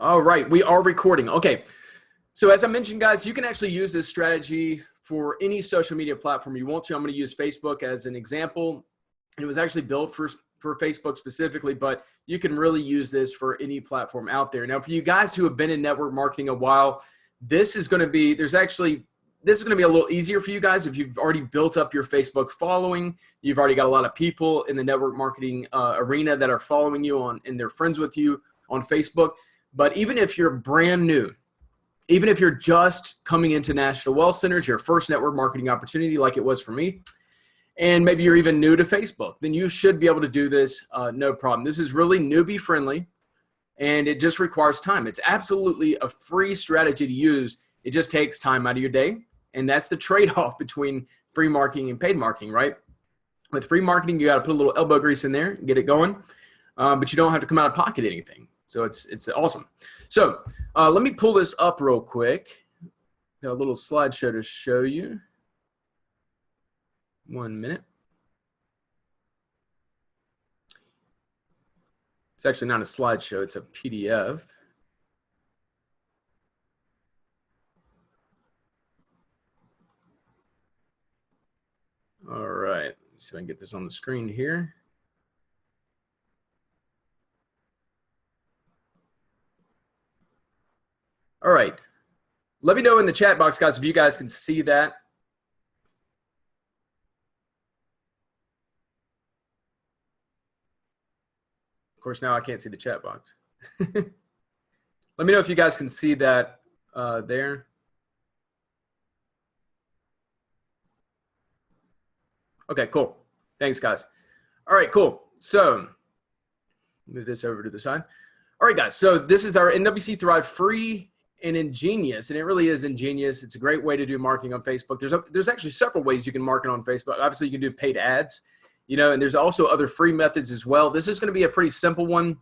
All right, we are recording. Okay, so as I mentioned, guys, you can actually use this strategy for any social media platform you want to. I'm going to use Facebook as an example. It was actually built for Facebook specifically, but you can really use this for any platform out there. Now, for you guys who have been in network marketing a while, this is going to be a little easier for you guys if you've already built up your Facebook following. You've already got a lot of people in the network marketing arena that are following you on, and they're friends with you on Facebook. But even if you're brand new, even if you're just coming into National Wealth Centers, your first network marketing opportunity like it was for me, and maybe you're even new to Facebook, then you should be able to do this no problem. This is really newbie friendly, and it just requires time. It's absolutely a free strategy to use. It just takes time out of your day, and that's the trade-off between free marketing and paid marketing, right? With free marketing, you got to put a little elbow grease in there and get it going, but you don't have to come out of pocket anything. So it's awesome. So let me pull this up real quick. Got a little slideshow to show you. 1 minute. It's actually not a slideshow, it's a PDF. All right, let's see if I can get this on the screen here. All right, let me know in the chat box, guys, if you guys can see that. Of course, now I can't see the chat box. Let me know if you guys can see that there. Okay, cool. Thanks, guys. All right, cool. So move this over to the side. All right, guys. So this is our NWC Thrive free and ingenious, and it really is ingenious. It's a great way to do marketing on Facebook. There's actually several ways you can market on Facebook. Obviously, you can do paid ads, and there's also other free methods as well. This is going to be a pretty simple one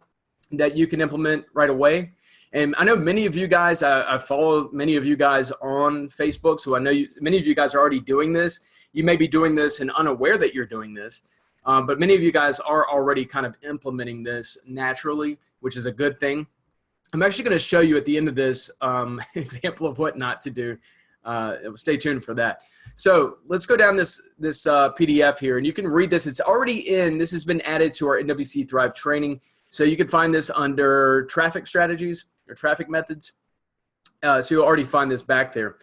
that you can implement right away. And I know many of you guys, I follow many of you guys on Facebook, so I know many of you guys are already doing this. You may be doing this and unaware that you're doing this, but many of you guys are already kind of implementing this naturally, which is a good thing. I'm actually going to show you at the end of this example of what not to do. Stay tuned for that. So let's go down this PDF here, and you can read this. It's already in. This has been added to our NWC Thrive training. So you can find this under traffic strategies or traffic methods. So you'll already find this back there.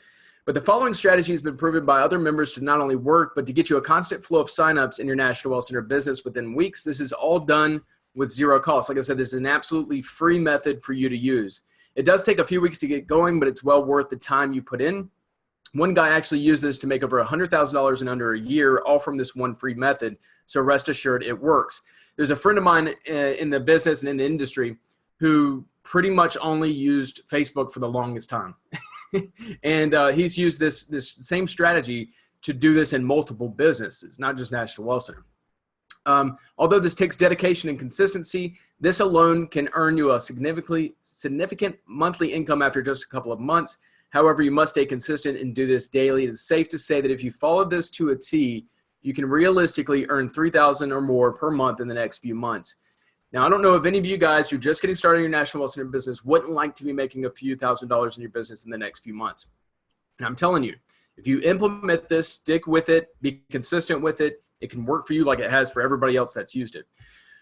But the following strategy has been proven by other members to not only work, but to get you a constant flow of signups in your National Wealth Center business within weeks. This is all done with zero cost. Like I said, this is an absolutely free method for you to use. It does take a few weeks to get going, but it's well worth the time you put in. One guy actually used this to make over $100,000 in under a year, all from this one free method. So rest assured, it works. There's a friend of mine in the business and in the industry who pretty much only used Facebook for the longest time. And he's used this same strategy to do this in multiple businesses, not just National Wealth Center. Although this takes dedication and consistency, this alone can earn you a significant monthly income after just a couple of months. However, you must stay consistent and do this daily. It's safe to say that if you follow this to a T, you can realistically earn $3,000 or more per month in the next few months. Now, I don't know if any of you guys who are just getting started in your National Wealth Center business wouldn't like to be making a few $1,000s in your business in the next few months. And I'm telling you, if you implement this, stick with it, be consistent with it, it can work for you like it has for everybody else that's used it.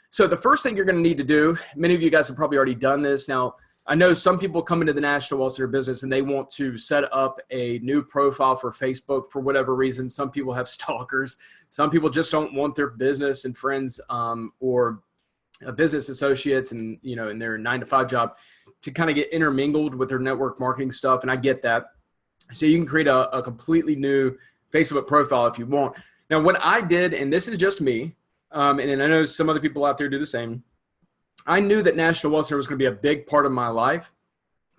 So the first thing you're going to need to do, many of you guys have probably already done this. Now, I know some people come into the National Wealth Center business and they want to set up a new profile for Facebook for whatever reason. Some people have stalkers. Some people just don't want their business and friends or business associates and in their 9-to-5 job to kind of get intermingled with their network marketing stuff. And I get that. So you can create a completely new Facebook profile if you want. Now, what I did, and this is just me, and I know some other people out there do the same, I knew that National Wealth Center was going to be a big part of my life.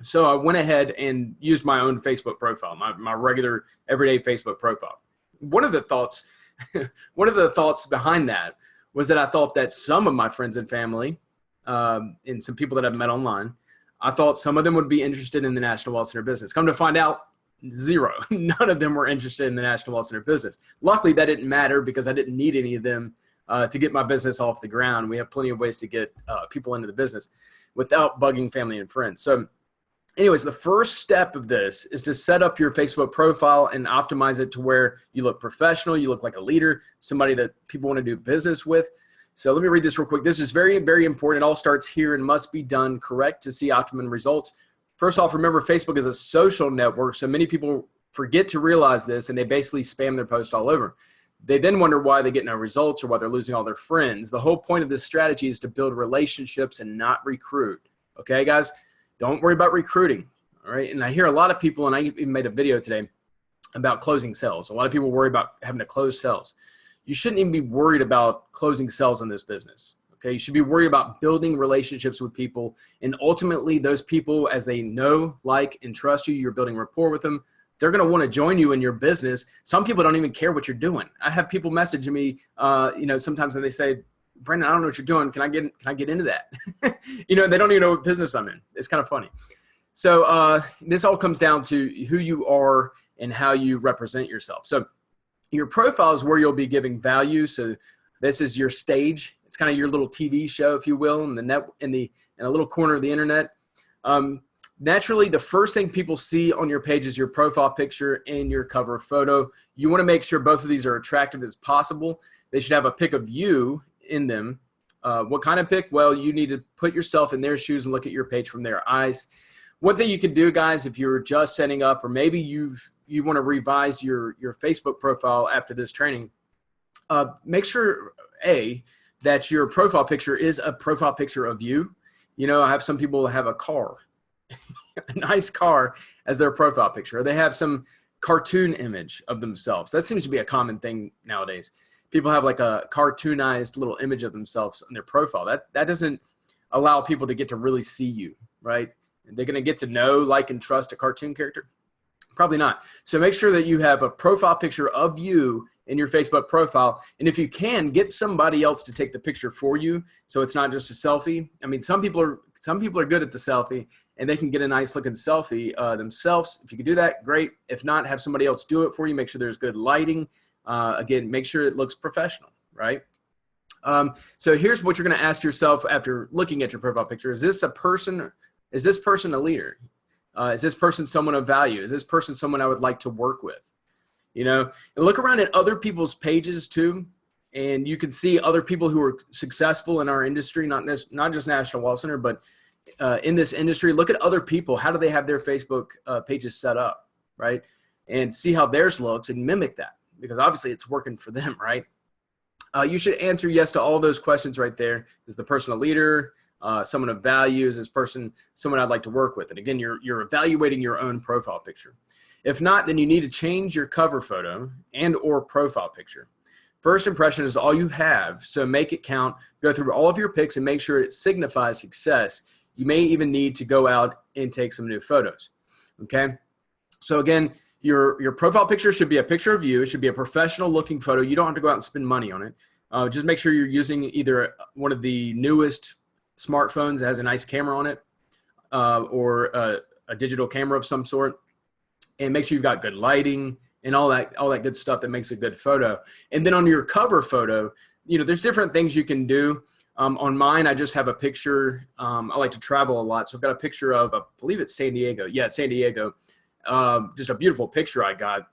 So I went ahead and used my own Facebook profile, my regular everyday Facebook profile. One of the thoughts behind that was that I thought that some of my friends and family and some people that I've met online, I thought some of them would be interested in the National Wealth Center business. Come to find out, zero. None of them were interested in the National Wealth Center business. Luckily, that didn't matter because I didn't need any of them to get my business off the ground. We have plenty of ways to get people into the business. without bugging family and friends. So anyways, the first step of this is to set up your Facebook profile and optimize it to where you look professional, you look like a leader, somebody that people want to do business with. So let me read this real quick. This is very, very important. It all starts here and must be done correct to see optimum results. First off, remember Facebook is a social network, so many people forget to realize this, and they basically spam their post all over. They then wonder why they get no results or why they're losing all their friends. The whole point of this strategy is to build relationships and not recruit. Okay, guys? Don't worry about recruiting, all right? And I hear a lot of people, and I even made a video today about closing sales. A lot of people worry about having to close sales. You shouldn't even be worried about closing sales in this business, okay? You should be worried about building relationships with people, and ultimately those people, as they know, like, and trust you, you're building rapport with them, they're going to want to join you in your business. Some people don't even care what you're doing. I have people messaging me, sometimes, and they say, Brandon, I don't know what you're doing. Can I get into that? They don't even know what business I'm in. It's kind of funny. So this all comes down to who you are and how you represent yourself. So your profile is where you'll be giving value. So this is your stage. It's kind of your little TV show, if you will, in a little corner of the internet. Naturally, the first thing people see on your page is your profile picture and your cover photo. You want to make sure both of these are attractive as possible. They should have a pic of you in them. What kind of pic? Well, you need to put yourself in their shoes and look at your page from their eyes. One thing you can do, guys, if you're just setting up, or maybe you want to revise your Facebook profile after this training, make sure, that your profile picture is a profile picture of you. I have some people have a car, a nice car as their profile picture, or they have some cartoon image of themselves. That seems to be a common thing nowadays. People have like a cartoonized little image of themselves on their profile. That doesn't allow people to get to really see you, right? They're going to get to know, like, and trust a cartoon character? Probably not. So make sure that you have a profile picture of you in your Facebook profile. And if you can, get somebody else to take the picture for you, so it's not just a selfie. I mean, some people are good at the selfie, and they can get a nice looking selfie themselves. If you can do that, great. If not, have somebody else do it for you. Make sure there's good lighting. Again, make sure it looks professional, right? So here's what you're going to ask yourself after looking at your profile picture. Is this person a leader? Is this person someone of value? Is this person someone I would like to work with? And look around at other people's pages too, and you can see other people who are successful in our industry, not just National Wealth Center, but in this industry. Look at other people. How do they have their Facebook pages set up, right? And see how theirs looks and mimic that, because obviously it's working for them, right? You should answer yes to all those questions right there. Is the person a leader? Someone of value? Is this person someone I'd like to work with? And again, you're evaluating your own profile picture. If not, then you need to change your cover photo and or profile picture. First impression is all you have, so make it count. Go through all of your pics and make sure it signifies success. You may even need to go out and take some new photos, okay? So again, your profile picture should be a picture of you. It should be a professional looking photo. You don't have to go out and spend money on it. Just make sure you're using either one of the newest smartphones that has a nice camera on it, or a digital camera of some sort. And make sure you've got good lighting and all that good stuff that makes a good photo. And then on your cover photo, there's different things you can do. On mine, I just have a picture. I like to travel a lot, so I've got a picture of, I believe it's San Diego. Yeah, it's San Diego. Just a beautiful picture I got.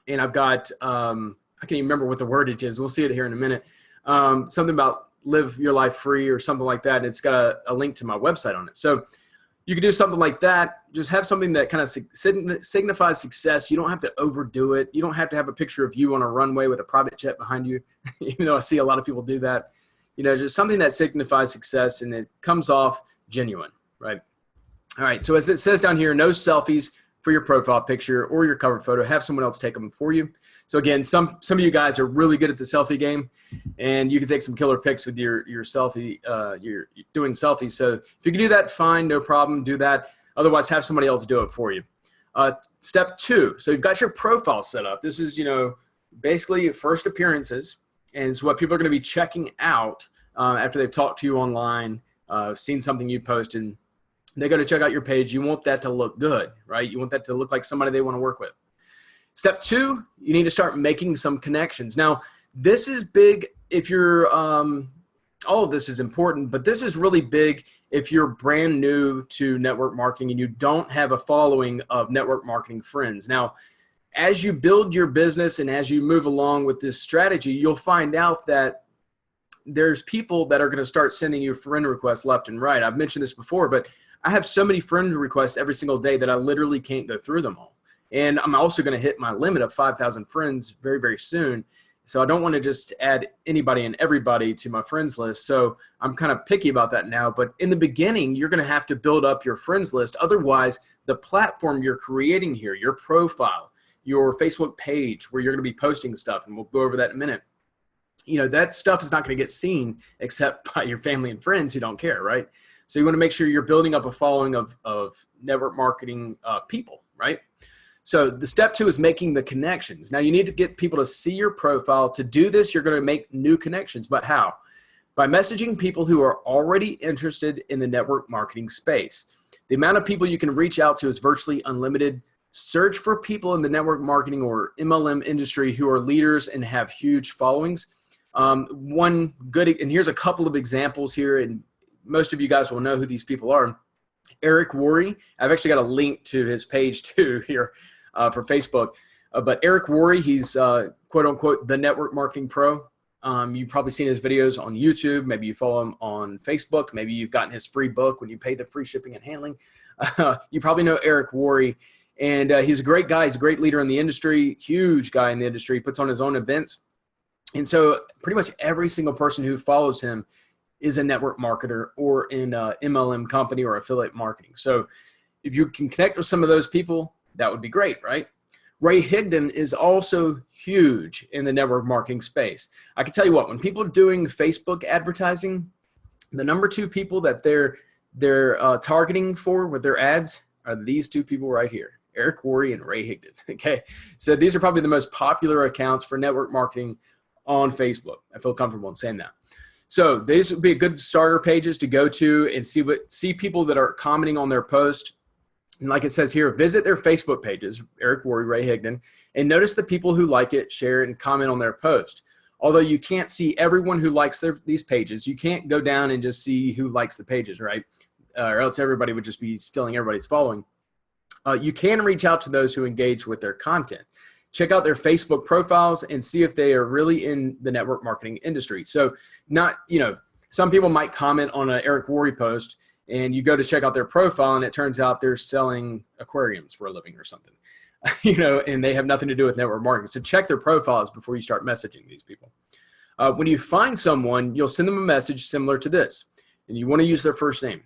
And I've got, I can't even remember what the wordage is. We'll see it here in a minute. Something about live your life free or something like that. And it's got a link to my website on it. So you can do something like that. Just have something that kind of signifies success. You don't have to overdo it. You don't have to have a picture of you on a runway with a private jet behind you, even though I see a lot of people do that. Just something that signifies success and it comes off genuine, right? All right, so as it says down here, no selfies for your profile picture or your cover photo. Have someone else take them for you. So again, some of you guys are really good at the selfie game, and you can take some killer pics with your selfie. You're doing selfies. So if you can do that, fine, no problem. Do that. Otherwise, have somebody else do it for you. Step 2. So you've got your profile set up. This is basically first appearances, and it's what people are going to be checking out after they've talked to you online, seen something you posted. They go to check out your page. You want that to look good, right? You want that to look like somebody they want to work with. Step 2, you need to start making some connections. Now, this is big if you're all of this is important, but this is really big if you're brand new to network marketing and you don't have a following of network marketing friends. Now, as you build your business and as you move along with this strategy, you'll find out that there's people that are going to start sending you friend requests left and right. I've mentioned this before, but I have so many friend requests every single day that I literally can't go through them all. And I'm also going to hit my limit of 5,000 friends very, very soon. So I don't want to just add anybody and everybody to my friends list. So I'm kind of picky about that now. But in the beginning, you're going to have to build up your friends list. Otherwise, the platform you're creating here, your profile, your Facebook page where you're going to be posting stuff, and we'll go over that in a minute, that stuff is not going to get seen except by your family and friends who don't care, right? So you want to make sure you're building up a following of network marketing people, right? So the step 2 is making the connections. Now you need to get people to see your profile. To do this, you're going to make new connections. But how? By messaging people who are already interested in the network marketing space. The amount of people you can reach out to is virtually unlimited. Search for people in the network marketing or MLM industry who are leaders and have huge followings. And here's a couple of examples here, and most of you guys will know who these people are. Eric Worre. I've actually got a link to his page too here for Facebook. But Eric Worre, he's quote unquote the network marketing pro. You've probably seen his videos on YouTube. Maybe you follow him on Facebook. Maybe you've gotten his free book when you pay the free shipping and handling. You probably know Eric Worre. And he's a great guy. He's a great leader in the industry, huge guy in the industry, puts on his own events. And so pretty much every single person who follows him is a network marketer or in a MLM company or affiliate marketing. So if you can connect with some of those people, that would be great, right? Ray Higdon is also huge in the network marketing space. I can tell you what, when people are doing Facebook advertising, the number 2 people that they're targeting for with their ads are these 2 people right here, Eric Worre and Ray Higdon. Okay, so these are probably the most popular accounts for network marketing on Facebook. I feel comfortable in saying that. So these would be good starter pages to go to and see people that are commenting on their post. And like it says here, visit their Facebook pages, Eric Worre, Ray Higdon, and notice the people who like it, share it, and comment on their post. Although you can't see everyone who likes these pages, you can't go down and just see who likes the pages, right? Or else everybody would just be stealing everybody's following. You can reach out to those who engage with their content. Check out their Facebook profiles and see if they are really in the network marketing industry. So some people might comment on an Eric Worre post and you go to check out their profile and it turns out they're selling aquariums for a living or something, and they have nothing to do with network marketing. So check their profiles before you start messaging these people. When you find someone, you'll send them a message similar to this, and you want to use their first name.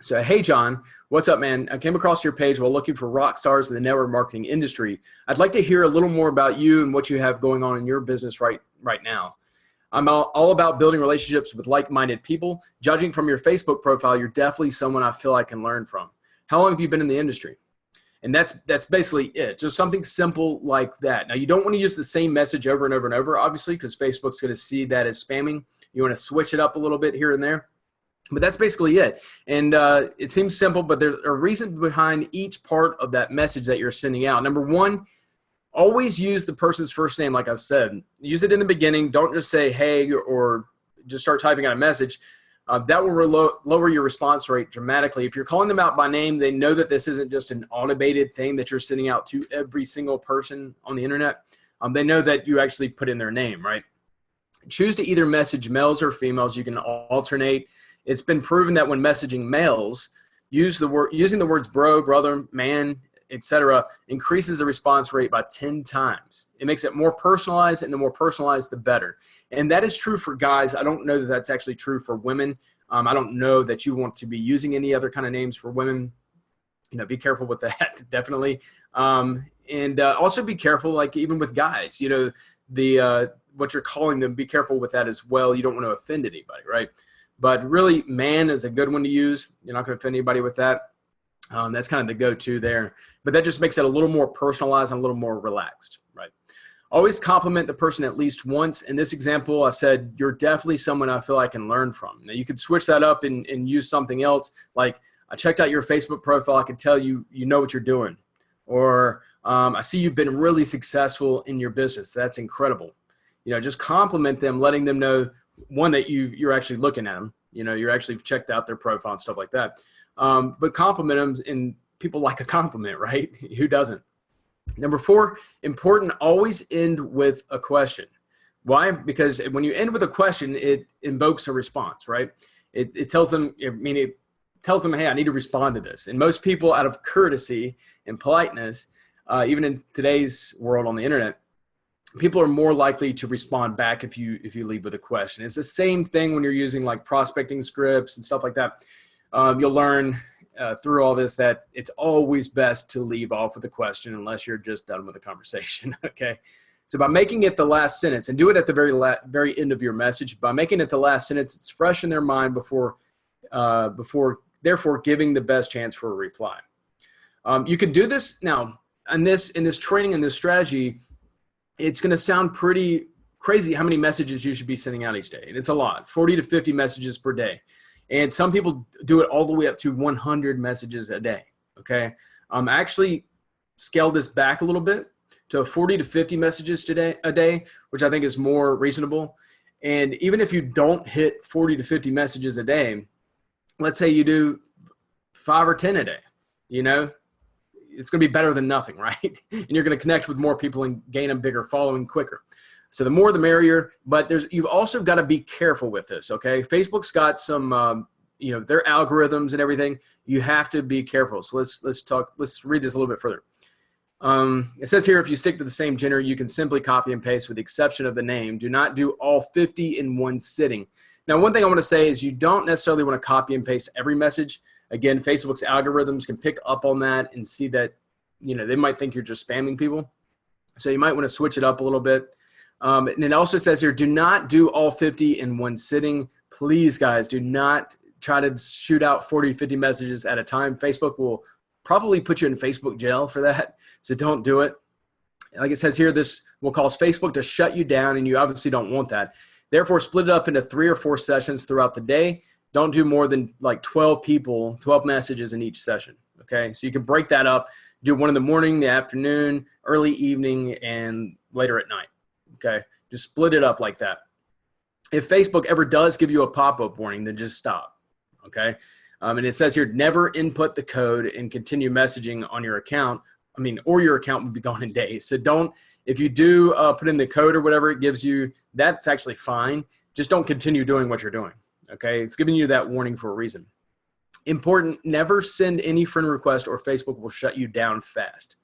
So, hey, John, what's up, man? I came across your page while looking for rock stars in the network marketing industry. I'd like to hear a little more about you and what you have going on in your business right now. I'm all about building relationships with like-minded people. Judging from your Facebook profile, you're definitely someone I feel I can learn from. How long have you been in the industry? And that's basically it. Just something simple like that. Now, you don't want to use the same message over and over and over, obviously, because Facebook's going to see that as spamming. You want to switch it up a little bit here and there. But that's basically it. And it seems simple, but there's a reason behind each part of that message that you're sending out. Number 1, always use the person's first name, like I said. Use it in the beginning. Don't just say, hey, or just start typing out a message. That will lower your response rate dramatically. If you're calling them out by name, they know that this isn't just an automated thing that you're sending out to every single person on the internet. They know that you actually put in their name, right? Choose to either message males or females. You can alternate. It's been proven that when messaging males, using the words bro, brother, man, etc., increases the response rate by 10 times. It makes it more personalized, and the more personalized, the better. And that is true for guys. I don't know that that's actually true for women. I don't know that you want to be using any other kind of names for women. Be careful with that, definitely. And also be careful, like even with guys, what you're calling them, be careful with that as well. You don't want to offend anybody, right? But really, man is a good one to use. You're not going to offend anybody with that. That's kind of the go-to there. But that just makes it a little more personalized and a little more relaxed, right? Always compliment the person at least once. In this example, I said, you're definitely someone I feel I can learn from. Now, you could switch that up and use something else. Like, I checked out your Facebook profile. I can tell you know what you're doing. Or I see you've been really successful in your business. That's incredible. just compliment them, letting them know, one, that you're actually looking at them, you're actually checked out their profile and stuff like that. But compliment them, and people like a compliment, right? Who doesn't? Number 4, important, always end with a question. Why? Because when you end with a question, it invokes a response, right? It tells them, it tells them, hey, I need to respond to this. And most people, out of courtesy and politeness, even in today's world on the internet, people are more likely to respond back if you leave with a question. It's the same thing when you're using like prospecting scripts and stuff like that. You'll learn through all this that it's always best to leave off with a question unless you're just done with the conversation. Okay. So by making it the last sentence, and do it at the very end of your message, by making it the last sentence, it's fresh in their mind before therefore giving the best chance for a reply. You can do this now in this training and this strategy. It's going to sound pretty crazy how many messages you should be sending out each day. And it's a lot, 40 to 50 messages per day. And some people do it all the way up to 100 messages a day. Okay. I actually scaled this back a little bit to 40 to 50 messages a day, which I think is more reasonable. And even if you don't hit 40 to 50 messages a day, let's say you do 5 or 10 a day, it's going to be better than nothing, right? And you're going to connect with more people and gain a bigger following quicker. So the more the merrier, but you've also got to be careful with this, okay? Facebook's got some, their algorithms and everything. You have to be careful. So let's read this a little bit further. It says here, if you stick to the same gender, you can simply copy and paste with the exception of the name. Do not do all 50 in one sitting. Now, one thing I want to say is you don't necessarily want to copy and paste every message. Again, Facebook's algorithms can pick up on that and see that, they might think you're just spamming people. So you might want to switch it up a little bit. And it also says here, do not do all 50 in one sitting. Please, guys, do not try to shoot out 40, 50 messages at a time. Facebook will probably put you in Facebook jail for that. So don't do it. Like it says here, this will cause Facebook to shut you down, and you obviously don't want that. Therefore, split it up into 3 or 4 sessions throughout the day. Don't do more than like 12 messages in each session. Okay. So you can break that up. Do one in the morning, the afternoon, early evening, and later at night. Okay. Just split it up like that. If Facebook ever does give you a pop-up warning, then just stop. Okay. And it says here, never input the code and continue messaging on your account. Or your account would be gone in days. So if you do put in the code or whatever it gives you, that's actually fine. Just don't continue doing what you're doing. Okay. It's giving you that warning for a reason. Important, never send any friend request or Facebook will shut you down fast.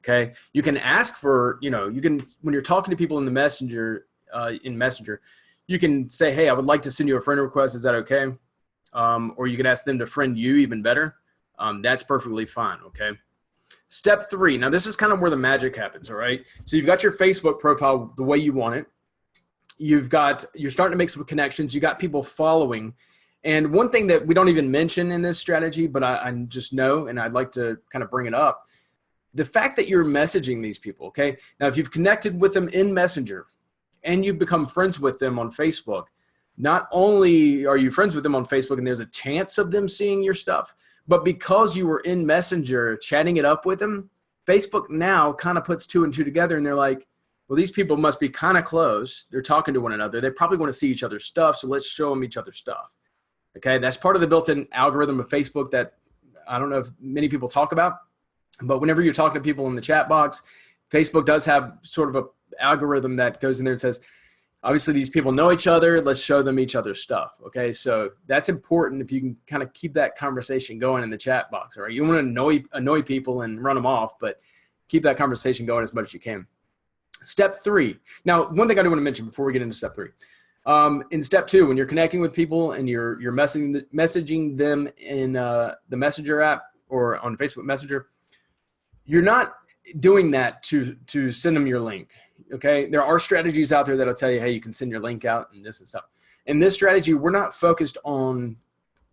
Okay. You can ask for, when you're talking to people in the Messenger, you can say, hey, I would like to send you a friend request. Is that okay? Or you can ask them to friend you, even better. That's perfectly fine. Okay. Step 3. Now this is kind of where the magic happens. All right. So you've got your Facebook profile the way you want it. You're starting to make some connections. You got people following. And one thing that we don't even mention in this strategy, but I just know, and I'd like to kind of bring it up, the fact that you're messaging these people. Okay. Now, if you've connected with them in Messenger and you've become friends with them on Facebook, not only are you friends with them on Facebook and there's a chance of them seeing your stuff, but because you were in Messenger chatting it up with them, Facebook now kind of puts 2 and 2 together, and they're like, well, these people must be kind of close. They're talking to one another. They probably want to see each other's stuff, so let's show them each other's stuff. Okay, that's part of the built-in algorithm of Facebook that I don't know if many people talk about, but whenever you're talking to people in the chat box, Facebook does have sort of an algorithm that goes in there and says, obviously these people know each other, let's show them each other's stuff. Okay, so that's important if you can kind of keep that conversation going in the chat box. All right, you want to annoy people and run them off, but keep that conversation going as much as you can. Step 3. Now, one thing I do want to mention before we get into step 3. In step 2, when you're connecting with people and you're messaging them in the Messenger app or on Facebook Messenger, you're not doing that to send them your link. Okay, there are strategies out there that'll tell you, hey, you can send your link out and this and stuff. In this strategy, we're not focused on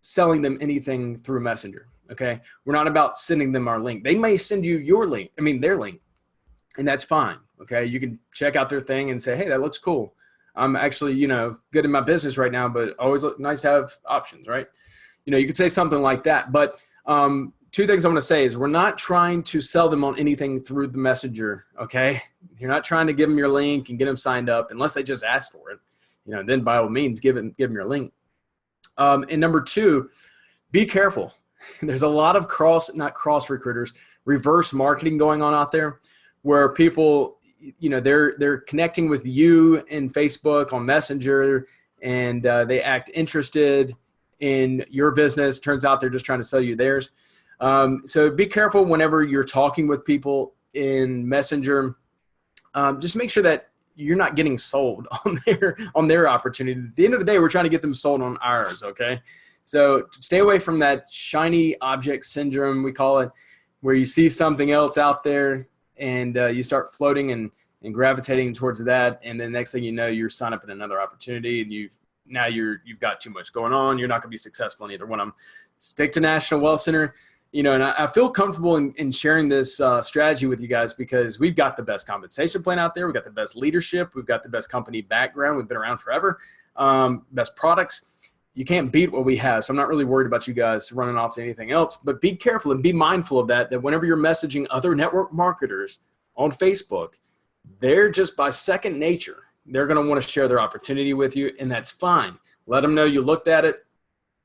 selling them anything through Messenger. Okay, we're not about sending them our link. They may send you their link, and that's fine. Okay, you can check out their thing and say, hey, that looks cool. I'm actually, good in my business right now, but always nice to have options, right? You could say something like that. But to two things I want to say is we're not trying to sell them on anything through the messenger. Okay. You're not trying to give them your link and get them signed up unless they just ask for it. Then by all means, give them your link. And number two, be careful. There's a lot of not cross recruiters, reverse marketing going on out there where people, they're connecting with you in Facebook on Messenger and they act interested in your business. Turns out they're just trying to sell you theirs. So be careful whenever you're talking with people in Messenger. Just make sure that you're not getting sold on their opportunity. At the end of the day, we're trying to get them sold on ours. Okay. So stay away from that shiny object syndrome, we call it, where you see something else out there and you start floating and gravitating towards that. And then next thing you know, you're signed up in another opportunity and you've got too much going on. You're not going to be successful in either one of them. Stick to National Wealth Center. And I feel comfortable in sharing this strategy with you guys because we've got the best compensation plan out there. We've got the best leadership. We've got the best company background. We've been around forever. Best products. You can't beat what we have. So I'm not really worried about you guys running off to anything else. But be careful and be mindful of that whenever you're messaging other network marketers on Facebook, they're just by second nature. They're going to want to share their opportunity with you, and that's fine. Let them know you looked at it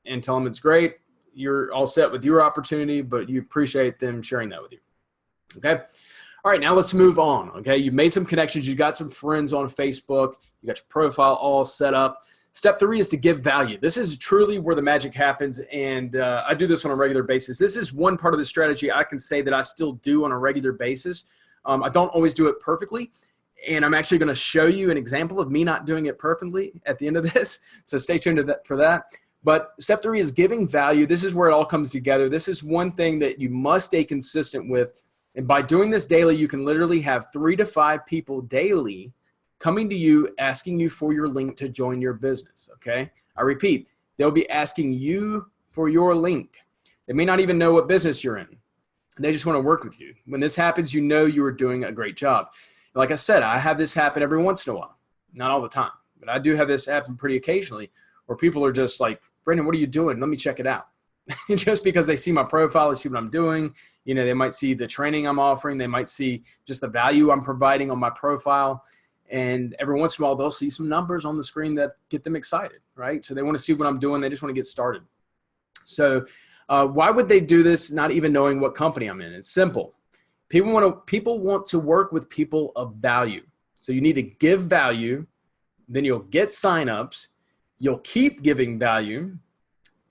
and tell them it's great. You're all set with your opportunity, but you appreciate them sharing that with you. Okay. All right. Now let's move on. Okay. You've made some connections. You got some friends on Facebook. You got your profile all set up. Step 3 is to give value. This is truly where the magic happens. And I do this on a regular basis. This is one part of the strategy I can say that I still do on a regular basis. I don't always do it perfectly. And I'm actually going to show you an example of me not doing it perfectly at the end of this. So stay tuned for that. But step 3 is giving value. This is where it all comes together. This is one thing that you must stay consistent with. And by doing this daily, you can literally have 3 to 5 people daily coming to you, asking you for your link to join your business. Okay. I repeat, they'll be asking you for your link. They may not even know what business you're in. They just want to work with you. When this happens, you are doing a great job. Like I said, I have this happen every once in a while, not all the time, but I do have this happen pretty occasionally where people are just like, Brendan, what are you doing? Let me check it out. Just because they see my profile, they see what I'm doing. They might see the training I'm offering. They might see just the value I'm providing on my profile. And every once in a while, they'll see some numbers on the screen that get them excited, right? So they want to see what I'm doing. They just want to get started. So why would they do this not even knowing what company I'm in? It's simple. People want to work with people of value. So you need to give value, then you'll get signups, you'll keep giving value,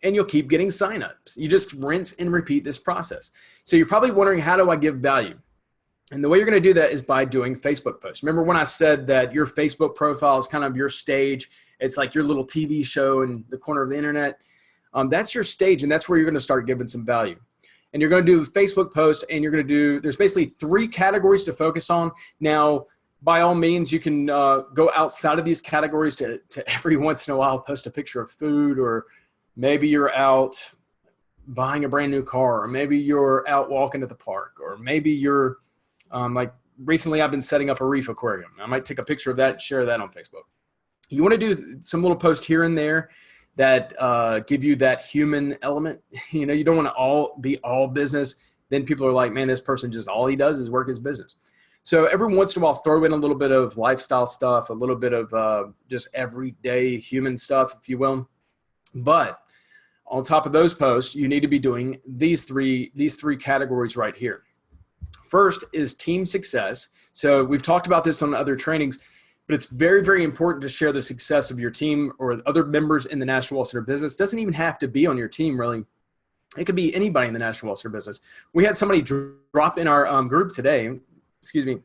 and you'll keep getting signups. You just rinse and repeat this process. So you're probably wondering, how do I give value? And the way you're going to do that is by doing Facebook posts. Remember when I said that your Facebook profile is kind of your stage? It's like your little TV show in the corner of the internet. That's your stage, and that's where you're going to start giving some value. And you're going to do Facebook post, and you're going to do, there's basically 3 categories to focus on. Now, by all means, you can go outside of these categories to every once in a while post a picture of food, or maybe you're out buying a brand new car, or maybe you're out walking at the park, or maybe you're like recently I've been setting up a reef aquarium. I might take a picture of that, share that on Facebook. You want to do some little posts here and there that give you that human element. You don't want to be all business. Then people are like, man, this person just all he does is work his business. So every once in a while, throw in a little bit of lifestyle stuff, a little bit of just everyday human stuff, if you will. But on top of those posts, you need to be doing these three categories right here. First is team success. So we've talked about this on other trainings, but it's very, very important to share the success of your team or other members in the National Wealth Center business. It doesn't even have to be on your team, really. It could be anybody in the National Wealth Center business. We had somebody drop in our group today. Excuse me.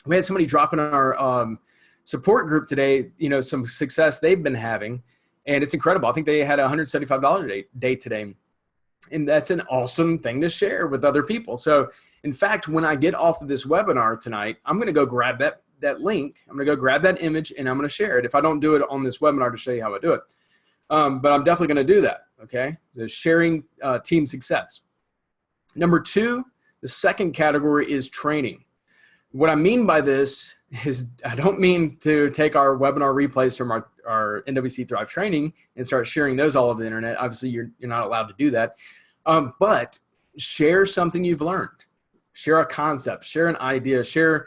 We had somebody drop in our support group today, some success they've been having, and it's incredible. I think they had a $175 day today, and that's an awesome thing to share with other people. So in fact, when I get off of this webinar tonight, I'm going to go grab that link. I'm going to go grab that image, and I'm going to share it. If I don't do it on this webinar to show you how I do it, but I'm definitely going to do that. Okay. So sharing team success. Number 2, the second category is training. What I mean by this is I don't mean to take our webinar replays from our NWC Thrive training and start sharing those all over the internet. Obviously, you're not allowed to do that. But share something you've learned, share a concept, share an idea, share,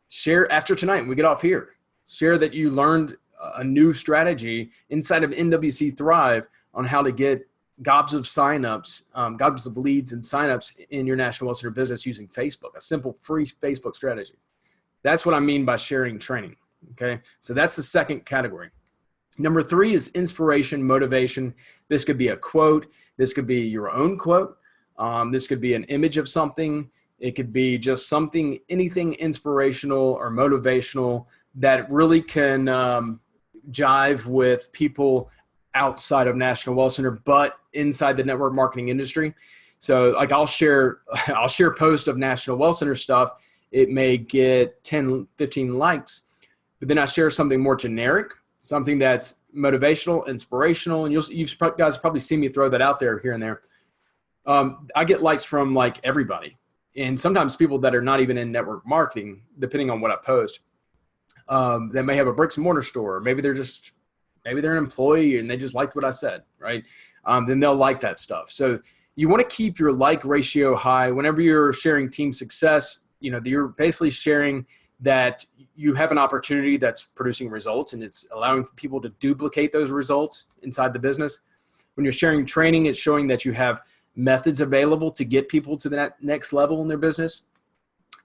share after tonight when we get off here, share that you learned a new strategy inside of NWC Thrive on how to get gobs of signups, gobs of leads and signups in your National Well Center business using Facebook, a simple free Facebook strategy. That's what I mean by sharing training. Okay. So that's the second category. Number 3 is inspiration, motivation. This could be a quote. This could be your own quote. This could be an image of something. It could be just something, anything inspirational or motivational that really can jive with people outside of National Well Center, but inside the network marketing industry. So like I'll share posts of National Well Center stuff. It may get 10, 15 likes, but then I share something more generic, something that's motivational, inspirational, and you guys probably see me throw that out there here and there. I get likes from like everybody, and sometimes people that are not even in network marketing, depending on what I post. That may have a bricks and mortar store. Maybe they're an employee and they just liked what I said, right? Then they'll like that stuff. So you want to keep your like ratio high. Whenever you're sharing team success, you're basically sharing that you have an opportunity that's producing results and it's allowing people to duplicate those results inside the business. When you're sharing training, it's showing that you have methods available to get people to that next level in their business.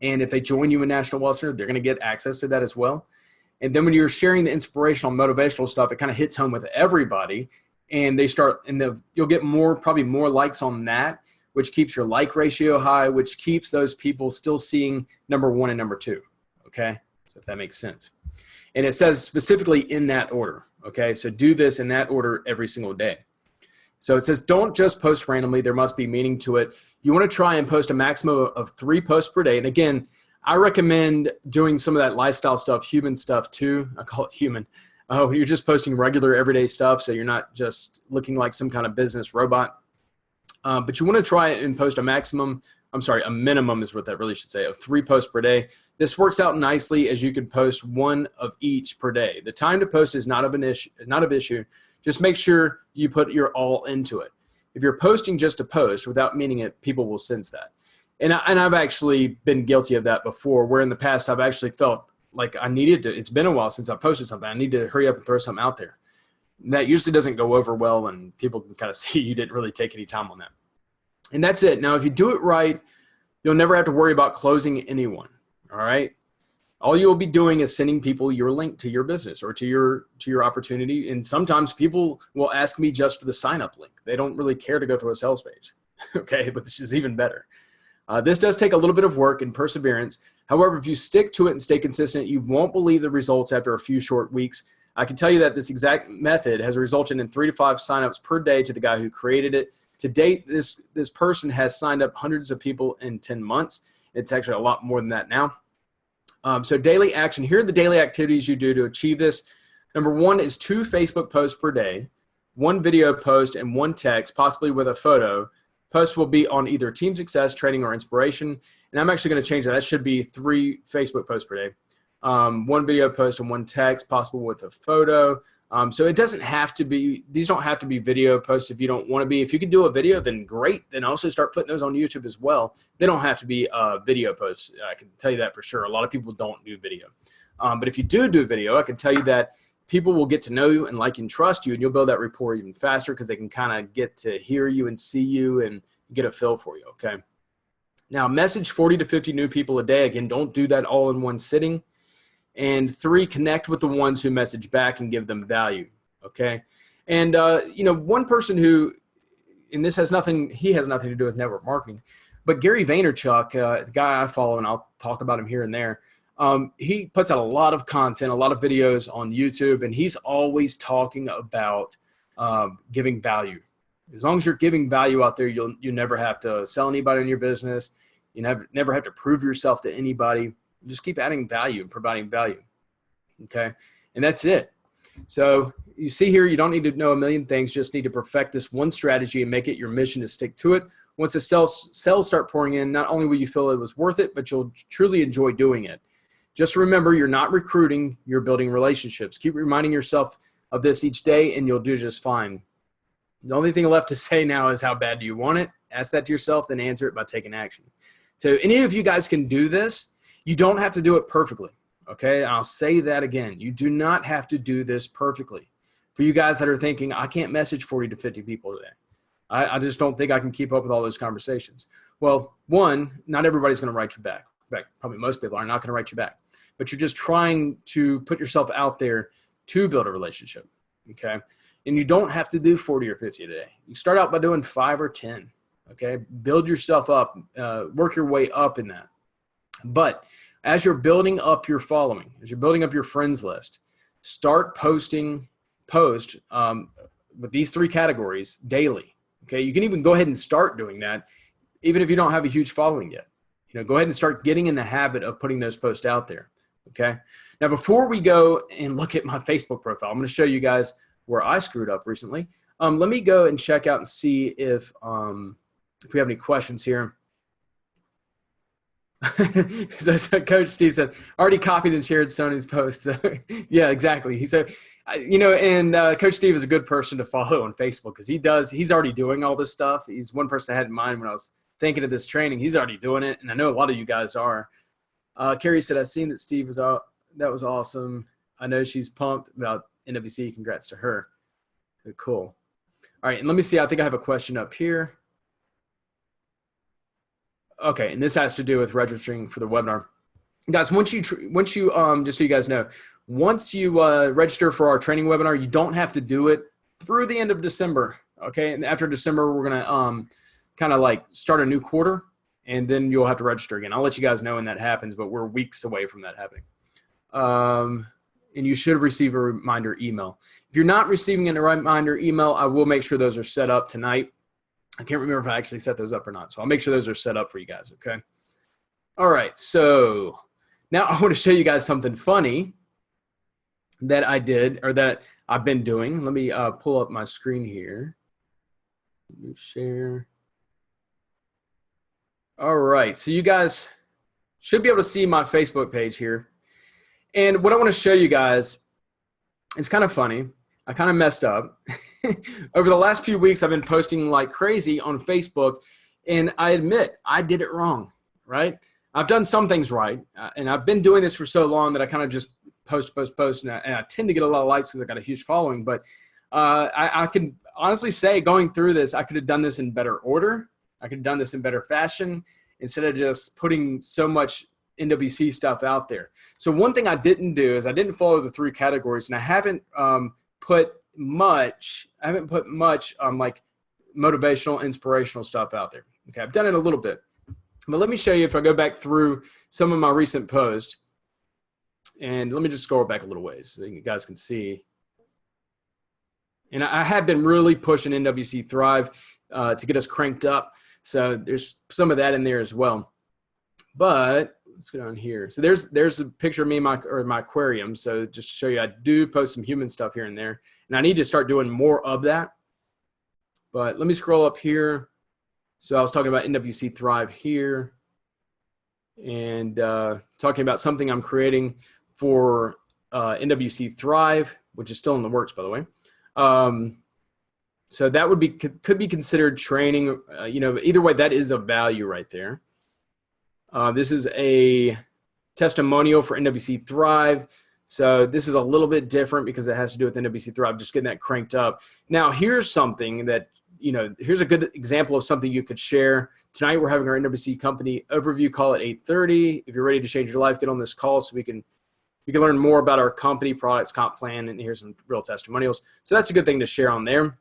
And if they join you in National Well Center, they're going to get access to that as well. And then when you're sharing the inspirational, motivational stuff, it kind of hits home with everybody, and you'll get probably more likes on that, which keeps your like ratio high, which keeps those people still seeing number 1 and number 2. Okay. So if that makes sense. And it says specifically in that order. Okay. So do this in that order every single day. So it says, don't just post randomly. There must be meaning to it. You want to try and post a maximum of 3 posts per day. And again, I recommend doing some of that lifestyle stuff, human stuff too. I call it human. You're just posting regular everyday stuff. So you're not just looking like some kind of business robot. But you want to try and post a minimum is what that really should say, of 3 posts per day. This works out nicely as you could post 1 of each per day. The time to post is not of issue. Just make sure you put your all into it. If you're posting just to post without meaning it, people will sense that. And I've actually been guilty of that before, where in the past I've actually felt like I needed to, it's been a while since I posted something. I need to hurry up and throw something out there. And that usually doesn't go over well, and people can kind of see you didn't really take any time on that. And that's it. Now, if you do it right, you'll never have to worry about closing anyone. All right. All you'll be doing is sending people your link to your business or to your opportunity. And sometimes people will ask me just for the sign up link. They don't really care to go through a sales page. Okay. But this is even better. This does take a little bit of work and perseverance. However, if you stick to it and stay consistent, you won't believe the results after a few short weeks. I can tell you that this exact method has resulted in 3 to 5 signups per day to the guy who created it. To date, this person has signed up hundreds of people in 10 months. It's actually a lot more than that now. So daily action. Here are the daily activities you do to achieve this. Number 1 is 2 Facebook posts per day, 1 video post, and 1 text, possibly with a photo. Posts will be on either team success, training, or inspiration. And I'm actually going to change that. That should be 3 Facebook posts per day. 1 video post and 1 text, possible with a photo. So it doesn't have to be, these don't have to be video posts if you don't want to be. If you can do a video, then great. Then also start putting those on YouTube as well. They don't have to be video posts. I can tell you that for sure. A lot of people don't do video. But if you do video, I can tell you that people will get to know you and like and trust you, and you'll build that rapport even faster because they can kind of get to hear you and see you and get a feel for you, okay? Now, message 40 to 50 new people a day. Again, don't do that all in one sitting. And 3, connect with the ones who message back and give them value, okay? And, one person who, and this has nothing, he has nothing to do with network marketing, but Gary Vaynerchuk, the guy I follow, and I'll talk about him here and there, he puts out a lot of content, a lot of videos on YouTube, and he's always talking about giving value. As long as you're giving value out there, you never have to sell anybody in your business. You never have to prove yourself to anybody. Just keep adding value and providing value, okay? And that's it. So you see here, you don't need to know a million things. Just need to perfect this one strategy and make it your mission to stick to it. Once the sales start pouring in, not only will you feel it was worth it, but you'll truly enjoy doing it. Just remember, you're not recruiting, you're building relationships. Keep reminding yourself of this each day, and you'll do just fine. The only thing left to say now is how bad do you want it? ask that to yourself, then answer it by taking action. So any of you guys can do this. You don't have to do it perfectly. Okay. I'll say that again. You do not have to do this perfectly. For you guys that are thinking, I can't message 40 to 50 people today. I just don't think I can keep up with all those conversations. Well, one, not everybody's going to write you back. In fact, probably most people are not going to write you back. But you're just trying to put yourself out there to build a relationship. Okay. And you don't have to do 40 or 50 a day. You start out by doing 5 or 10. Okay. Build yourself up, work your way up in that. But as you're building up your following, as you're building up your friends list, start posting with these 3 categories daily. Okay. You can even go ahead and start doing that, even if you don't have a huge following yet. Go ahead and start getting in the habit of putting those posts out there. Okay. Now, before we go and look at my Facebook profile, I'm going to show you guys where I screwed up recently. Let me go and check out and see if we have any questions here. So Coach Steve said, already copied and shared Sony's post. So, yeah, exactly. He said, and Coach Steve is a good person to follow on Facebook because he's already doing all this stuff. He's one person I had in mind when I was thinking of this training. He's already doing it, and I know a lot of you guys are. Carrie said, I've seen that Steve was out. That was awesome. I know she's pumped about NWC. Congrats to her. Cool. All right, and let me see. I think I have a question up here. Okay, and this has to do with registering for the webinar. Guys, once you just so you guys know, once you register for our training webinar, you don't have to do it through the end of December. Okay, and after December, we're gonna kind of like start a new quarter, and then you'll have to register again. I'll let you guys know when that happens, but we're weeks away from that happening. And you should receive a reminder email. If you're not receiving a reminder email, I will make sure those are set up tonight. I can't remember if I actually set those up or not, so I'll make sure those are set up for you guys, okay? All right, so now I want to show you guys something funny that I did, or that I've been doing. Let me pull up my screen here. Let me share. All right, so you guys should be able to see my Facebook page here. And what I want to show you guys, it's kind of funny. I kind of messed up. Over the last few weeks, I've been posting like crazy on Facebook, and I admit I did it wrong, right? I've done some things right, and I've been doing this for so long that I kind of just post, and I tend to get a lot of likes because I got a huge following. But I can honestly say, going through this, I could have done this in better order. I could have done this in better fashion instead of just putting so much NWC stuff out there. So one thing I didn't do is I didn't follow the 3 categories, and I haven't put much like motivational, inspirational stuff out there. Okay, I've done it a little bit, but let me show you if I go back through some of my recent posts, and let me just scroll back a little ways so you guys can see. And I have been really pushing NWC Thrive to get us cranked up. So there's some of that in there as well. But let's go down here. So there's a picture of me in my aquarium. So just to show you, I do post some human stuff here and there. And I need to start doing more of that. But let me scroll up here. So I was talking about NWC Thrive here. And talking about something I'm creating for NWC Thrive, which is still in the works, by the way. So that could be considered training. Either way, that is a value right there. This is a testimonial for NWC Thrive. So this is a little bit different because it has to do with NWC Thrive, just getting that cranked up. Now, here's something that, here's a good example of something you could share. Tonight, we're having our NWC company overview call at 8:30. If you're ready to change your life, get on this call so you can learn more about our company, products, comp plan, and here's some real testimonials. So that's a good thing to share on there.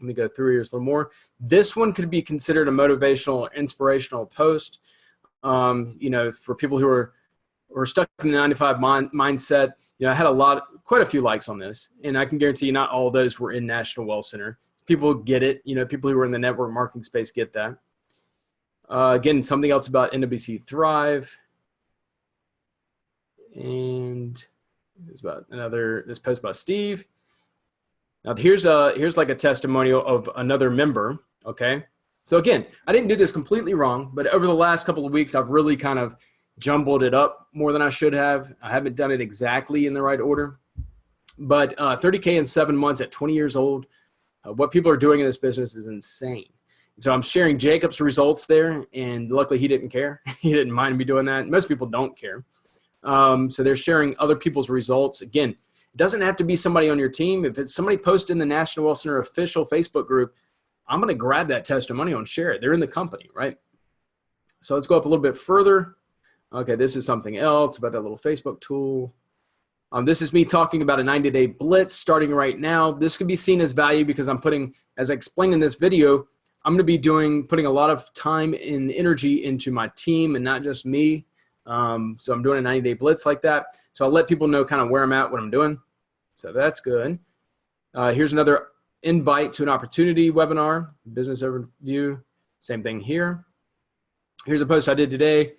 Let me go through here a little more. This one could be considered a motivational or inspirational post. For people who are stuck in the 9-to-5 mindset. I had quite a few likes on this, and I can guarantee you not all of those were in National Well Center. People get it. People who are in the network marketing space get that. Again, something else about NWC Thrive. And it's about this post by Steve. Now here's like a testimonial of another member. Okay. So again, I didn't do this completely wrong, but over the last couple of weeks, I've really kind of jumbled it up more than I should have. I haven't done it exactly in the right order, but 30K in 7 months at 20 years old, what people are doing in this business is insane. So I'm sharing Jacob's results there, and luckily he didn't care. He didn't mind me doing that. Most people don't care. So they're sharing other people's results. Again, it doesn't have to be somebody on your team. If it's somebody posted in the National Wealth Center official Facebook group, I'm going to grab that testimonial and share it. They're in the company, right? So let's go up a little bit further. Okay, this is something else about that little Facebook tool. This is me talking about a 90-day blitz starting right now. This could be seen as value because I'm putting, as I explained in this video, I'm going to be putting a lot of time and energy into my team and not just me. So I'm doing a 90-day blitz like that. So I'll let people know kind of where I'm at, what I'm doing. So that's good. Here's another invite to an opportunity webinar, business overview. Same thing here. Here's a post I did today.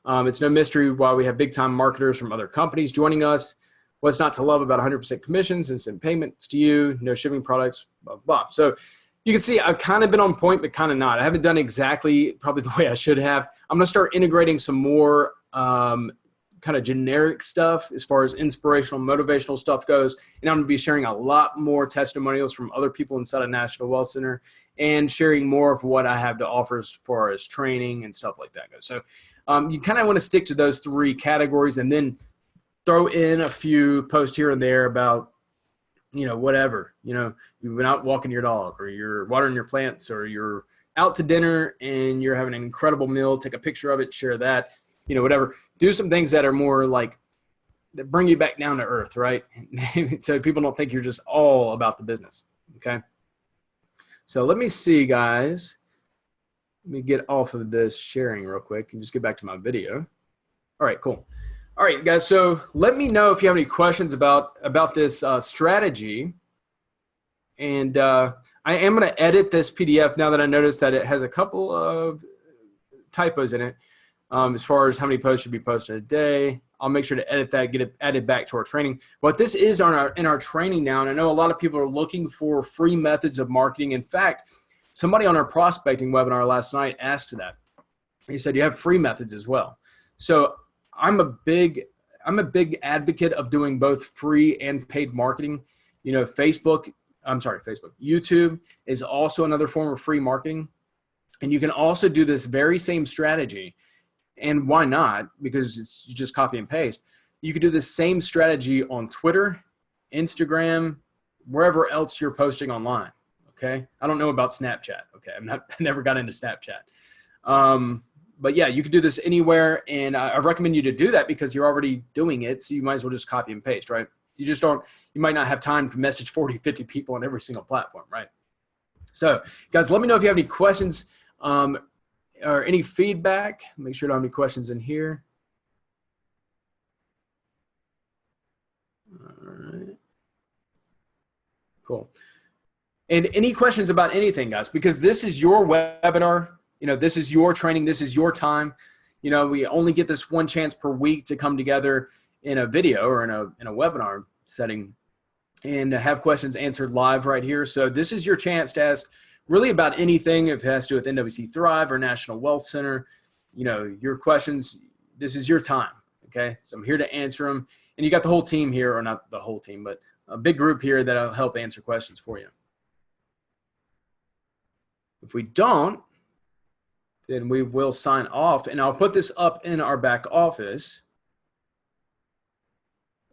It's no mystery why we have big-time marketers from other companies joining us. What's not to love about 100% commissions, instant payments to you, no shipping products, blah, blah. So you can see I've kind of been on point, but kind of not. I haven't done exactly probably the way I should have. I'm going to start integrating some more kind of generic stuff as far as inspirational, motivational stuff goes. And I'm going to be sharing a lot more testimonials from other people inside of National Wealth Center and sharing more of what I have to offer as far as training and stuff like that goes. So you kind of want to stick to those three categories and then throw in a few posts here and there about, whatever, you've been out walking your dog or you're watering your plants or you're out to dinner and you're having an incredible meal, take a picture of it, share that, whatever. Do some things that are more like that bring you back down to earth, right? So people don't think you're just all about the business, okay? So let me see, guys. Let me get off of this sharing real quick and just get back to my video. All right, cool. All right, guys, so let me know if you have any questions about this strategy. And I am going to edit this PDF now that I noticed that it has a couple of typos in it as far as how many posts should be posted a day. I'll make sure to edit that, get it added back to our training. But this is in our training now, and I know a lot of people are looking for free methods of marketing. In fact, somebody on our prospecting webinar last night asked that. He said, you have free methods as well. So I'm a big advocate of doing both free and paid marketing. YouTube is also another form of free marketing. And you can also do this very same strategy. And why not? Because you just copy and paste. You could do the same strategy on Twitter, Instagram, wherever else you're posting online. Okay. I don't know about Snapchat. Okay. I never got into Snapchat. But yeah, you could do this anywhere, and I recommend you to do that because you're already doing it, so you might as well just copy and paste, right? You might not have time to message 40, 50 people on every single platform, right? So, guys, let me know if you have any questions or any feedback. Make sure I don't have any questions in here. All right. Cool. And any questions about anything, guys, because this is your webinar. This is your training. This is your time. We only get this one chance per week to come together in a video or in a webinar setting and have questions answered live right here. So this is your chance to ask really about anything. If it has to do with NWC Thrive or National Wealth Center, your questions, this is your time. Okay. So I'm here to answer them. And you got the whole team here, or not the whole team, but a big group here that'll help answer questions for you. If we don't, then we will sign off, and I'll put this up in our back office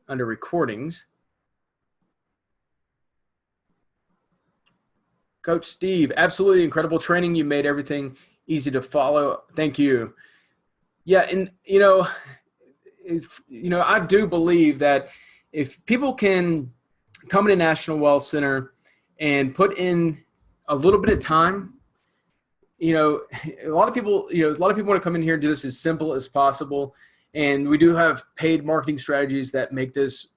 under recordings. Coach Steve, absolutely incredible training. You made everything easy to follow. Thank you. Yeah, and I do believe that if people can come to National Wealth Center and put in a little bit of time, a lot of people want to come in here and do this as simple as possible. And we do have paid marketing strategies that make this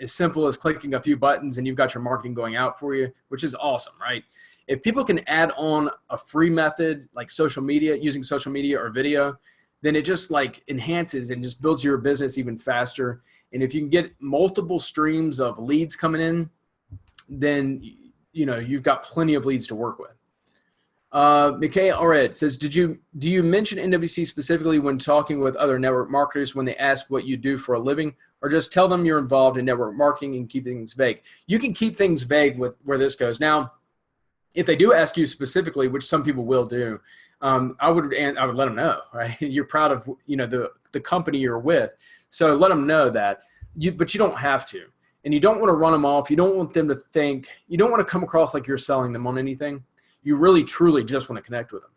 as simple as clicking a few buttons and you've got your marketing going out for you, which is awesome, right? If people can add on a free method like using social media or video, then it just like enhances and just builds your business even faster. And if you can get multiple streams of leads coming in, then you've got plenty of leads to work with. McKay Allred says, do you mention NWC specifically when talking with other network marketers when they ask what you do for a living, or just tell them you're involved in network marketing and keep things vague? You can keep things vague with where this goes. Now, if they do ask you specifically, which some people will do, I would let them know, right? You're proud of, the company you're with. So let them know that but you don't have to, and you don't want to run them off. You don't want them to think, you don't want to come across like you're selling them on anything. You really, truly just want to connect with them.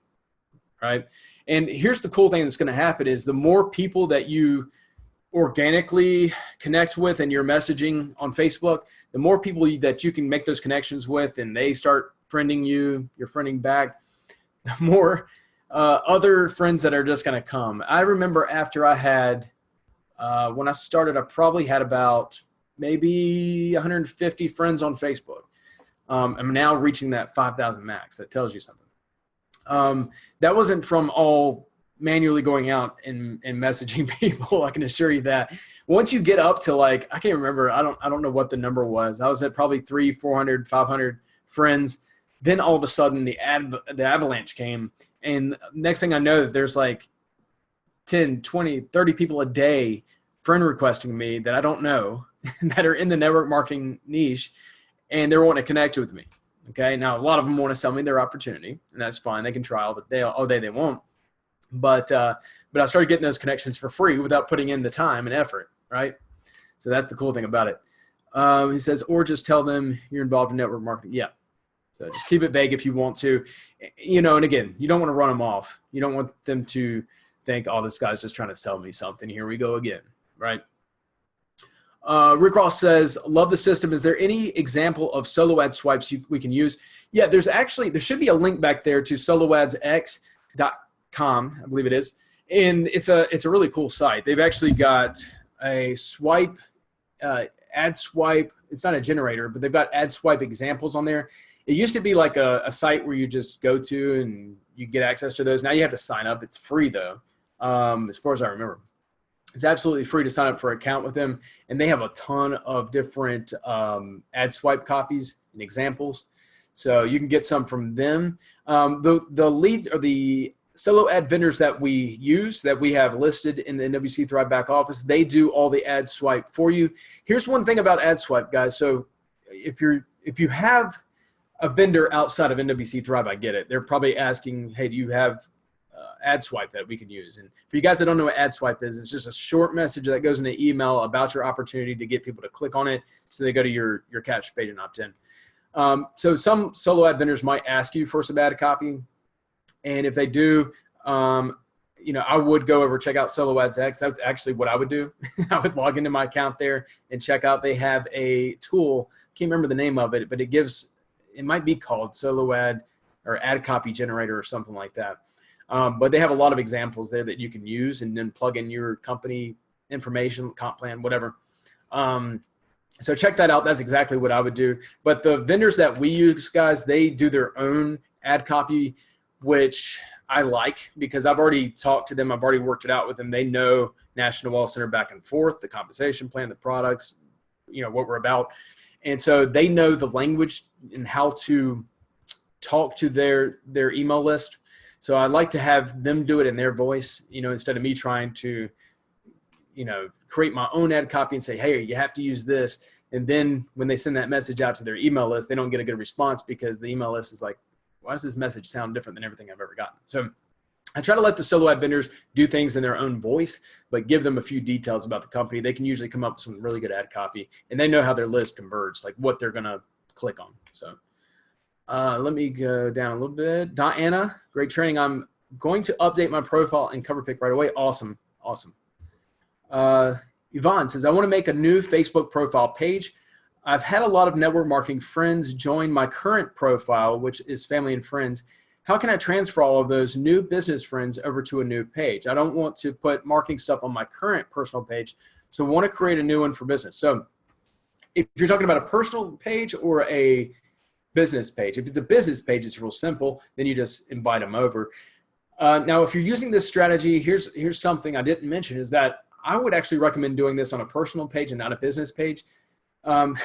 Right. And here's the cool thing that's going to happen is the more people that you organically connect with and you're messaging on Facebook, the more people that you can make those connections with and they start friending you, you're friending back, the more other friends that are just going to come. I remember after I had, when I started, I probably had about maybe 150 friends on Facebook. I'm now reaching that 5,000 max. That tells you something. That wasn't from all manually going out and messaging people. I can assure you that once you get up to like, I can't remember. I don't know what the number was. I was at probably 300, 400, 500 friends. Then all of a sudden the avalanche came. And next thing I know, there's like 10, 20, 30 people a day friend requesting me that I don't know that are in the network marketing niche, and they're wanting to connect with me. Okay. Now, a lot of them want to sell me their opportunity, and that's fine. They can try all day they won't. But I started getting those connections for free without putting in the time and effort. Right. So that's the cool thing about it. He says, or just tell them you're involved in network marketing. Yeah. So just keep it vague if you want to, and again, you don't want to run them off. You don't want them to think, oh, this guy's just trying to sell me something. Here we go again. Right. Rick Ross says, love the system. Is there any example of solo ad swipes we can use? Yeah, there should be a link back there to soloadsx.com, I believe it is. And it's a really cool site. They've actually got a swipe, ad swipe. It's not a generator, but they've got ad swipe examples on there. It used to be like a site where you just go to and you get access to those. Now you have to sign up. It's free though, as far as I remember. It's absolutely free to sign up for an account with them, and they have a ton of different ad swipe copies and examples. So you can get some from them. The lead or the solo ad vendors that we use, that we have listed in the NWC Thrive back office, they do all the ad swipe for you. Here's one thing about ad swipe, guys. So if you have a vendor outside of NWC Thrive, I get it. They're probably asking, hey, do you have ad swipe that we can use? And for you guys that don't know what ad swipe is, it's just a short message that goes in an email about your opportunity to get people to click on it so they go to your capture page and opt in. So some solo ad vendors might ask you for some ad copy, and if they do, I would go over, check out Solo Ads X. That's actually what I would do. I would log into my account there and check out. They have a tool, can't remember the name of it, but it might be called Solo Ad or Ad Copy Generator or something like that. But they have a lot of examples there that you can use and then plug in your company information, comp plan, whatever. So check that out. That's exactly what I would do. But the vendors that we use, guys, they do their own ad copy, which I like because I've already talked to them. I've already worked it out with them. They know National Wall Center back and forth, the compensation plan, the products, what we're about. And so they know the language and how to talk to their email list. So I like to have them do it in their voice, instead of me trying to, create my own ad copy and say, hey, you have to use this. And then when they send that message out to their email list, they don't get a good response because the email list is like, why does this message sound different than everything I've ever gotten? So I try to let the solo ad vendors do things in their own voice, but give them a few details about the company. They can usually come up with some really good ad copy, and they know how their list converts, like what they're going to click on. So let me go down a little bit. Diana, great training. I'm going to update my profile and cover pic right away. Awesome. Awesome. Yvonne says, I want to make a new Facebook profile page. I've had a lot of network marketing friends join my current profile, which is family and friends. How can I transfer all of those new business friends over to a new page? I don't want to put marketing stuff on my current personal page, so I want to create a new one for business. So if you're talking about a personal page or a business page, if it's a business page, it's real simple. Then you just invite them over. Now, if you're using this strategy, here's something I didn't mention is that I would actually recommend doing this on a personal page and not a business page. I've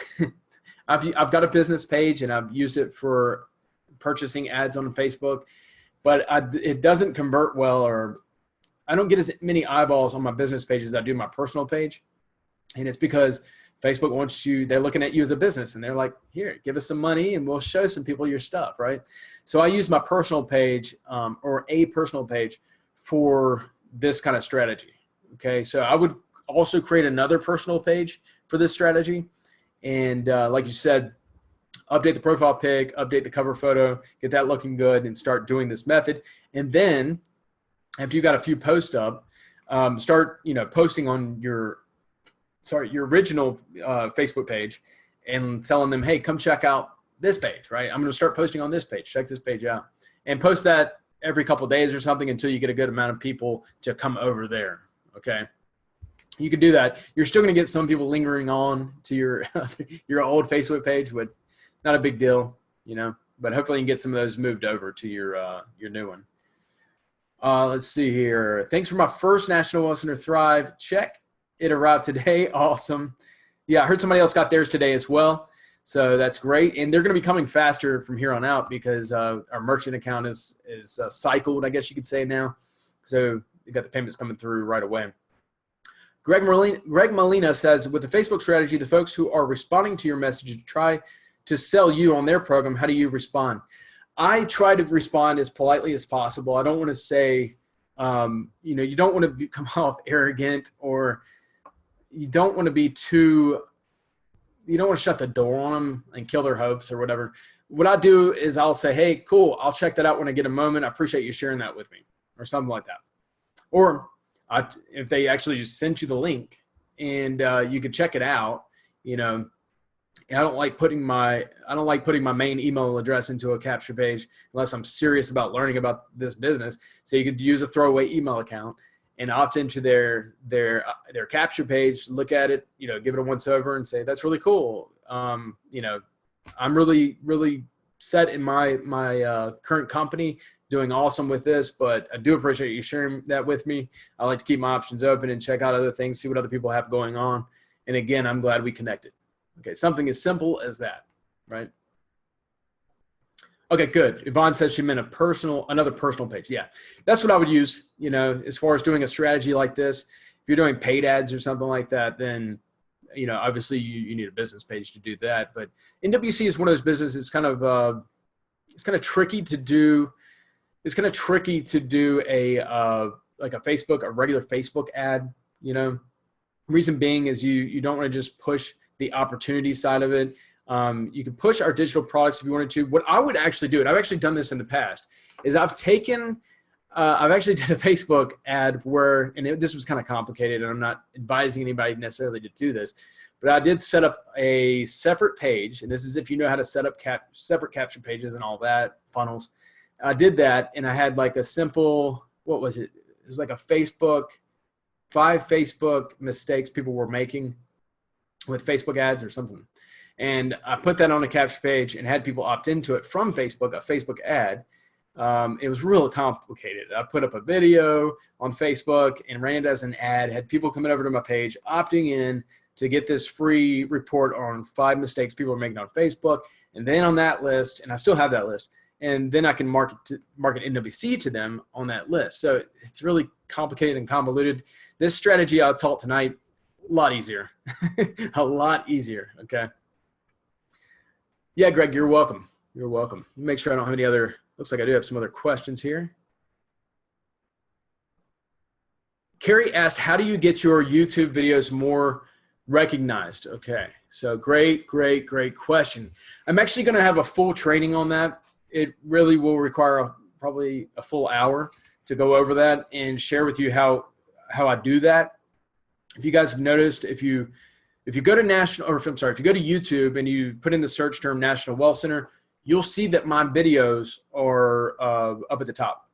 got a business page and I've used it for purchasing ads on Facebook, but it doesn't convert well, or I don't get as many eyeballs on my business page as I do my personal page. And it's because Facebook wants you, they're looking at you as a business and they're like, here, give us some money and we'll show some people your stuff, right? So I use my personal page or a personal page for this kind of strategy. Okay, so I would also create another personal page for this strategy. And like you said, update the profile pic, update the cover photo, get that looking good, and start doing this method. And then after you got a few posts up, start posting on your original Facebook page and telling them, hey, come check out this page, right? I'm going to start posting on this page. Check this page out. And post that every couple of days or something until you get a good amount of people to come over there, okay? You can do that. You're still going to get some people lingering on to your your old Facebook page, but not a big deal, but hopefully you can get some of those moved over to your new one. Let's see here. Thanks for my first National Well Center Thrive check. It arrived today. Awesome. Yeah, I heard somebody else got theirs today as well. So that's great. And they're going to be coming faster from here on out because our merchant account is cycled, I guess you could say now. So you got the payments coming through right away. Greg Molina says, with the Facebook strategy, the folks who are responding to your message try to sell you on their program. How do you respond? I try to respond as politely as possible. I don't want to say, you don't want to come off arrogant, or you don't want to be too, you don't want to shut the door on them and kill their hopes or whatever. What I do is I'll say, hey, cool, I'll check that out when I get a moment. I appreciate you sharing that with me, or something like that. Or if they actually just sent you the link and you could check it out, I don't like putting my main email address into a capture page unless I'm serious about learning about this business. So you could use a throwaway email account and opt into their capture page, look at it, give it a once over and say, that's really cool. I'm really, really set in my current company, doing awesome with this, but I do appreciate you sharing that with me. I like to keep my options open and check out other things, see what other people have going on. And again, I'm glad we connected. Okay, something as simple as that, right? Okay, good. Yvonne says she meant another personal page. Yeah, that's what I would use, as far as doing a strategy like this. If you're doing paid ads or something like that, then, obviously you need a business page to do that. But NWC is one of those businesses it's kind of tricky to do. It's kind of tricky to do a regular Facebook ad, Reason being is you don't want to just push the opportunity side of it. You can push our digital products if you wanted to. What I would actually do, and I've actually done this in the past, is I've actually did a Facebook ad where, and this was kind of complicated, and I'm not advising anybody necessarily to do this, but I did set up a separate page, and this is if you know how to set up separate capture pages and all that, funnels. I did that, and I had like a simple, what was it? It was like a 5 Facebook mistakes people were making with Facebook ads or something. And I put that on a capture page and had people opt into it from Facebook, a Facebook ad. It was real complicated. I put up a video on Facebook and ran it as an ad, had people coming over to my page, opting in to get this free report on 5 mistakes people are making on Facebook. And then on that list, and I still have that list, and then I can market NWC to them on that list. So it's really complicated and convoluted. This strategy I taught tonight, a lot easier. A lot easier, okay? Yeah, Greg, you're welcome. You're welcome. Make sure I don't have any other, looks like I do have some other questions here. Carrie asked, how do you get your YouTube videos more recognized? Okay, so great question. I'm actually going to have a full training on that. It really will require probably a full hour to go over that and share with you how I do that. If you guys have noticed, if you go to if you go to YouTube and you put in the search term National Well Center, you'll see that my videos are up at the top.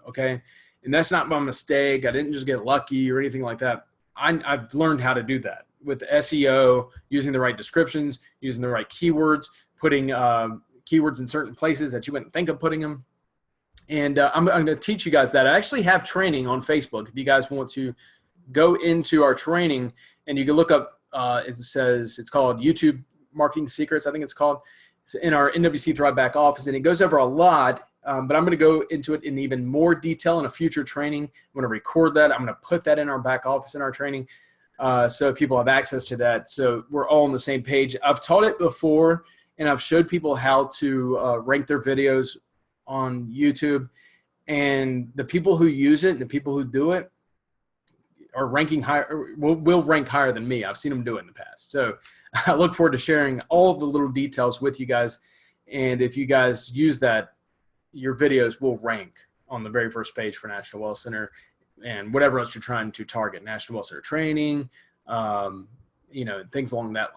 Okay, and that's not by mistake. I didn't just get lucky or anything like that. I've learned how to do that with SEO, using the right descriptions, using the right keywords, putting keywords in certain places that you wouldn't think of putting them. And I'm going to teach you guys that. I actually have training on Facebook. If you guys want to go into our training, and you can look up, it says it's called YouTube Marketing Secrets, I think it's called. It's in our NWC Thrive back office, and it goes over a lot, but I'm going to go into it in even more detail in a future training. I'm going to record that. I'm going to put that in our back office in our training. so people have access to that. So we're all on the same page. I've taught it before, and I've showed people how to rank their videos on YouTube. And the people who use it and the people who do it are ranking higher, will rank higher than me. I've seen them do it in the past. So I look forward to sharing all of the little details with you guys. And if you guys use that, your videos will rank on the very first page for National Wealth Center and whatever else you're trying to target, National Wealth Center training, things along that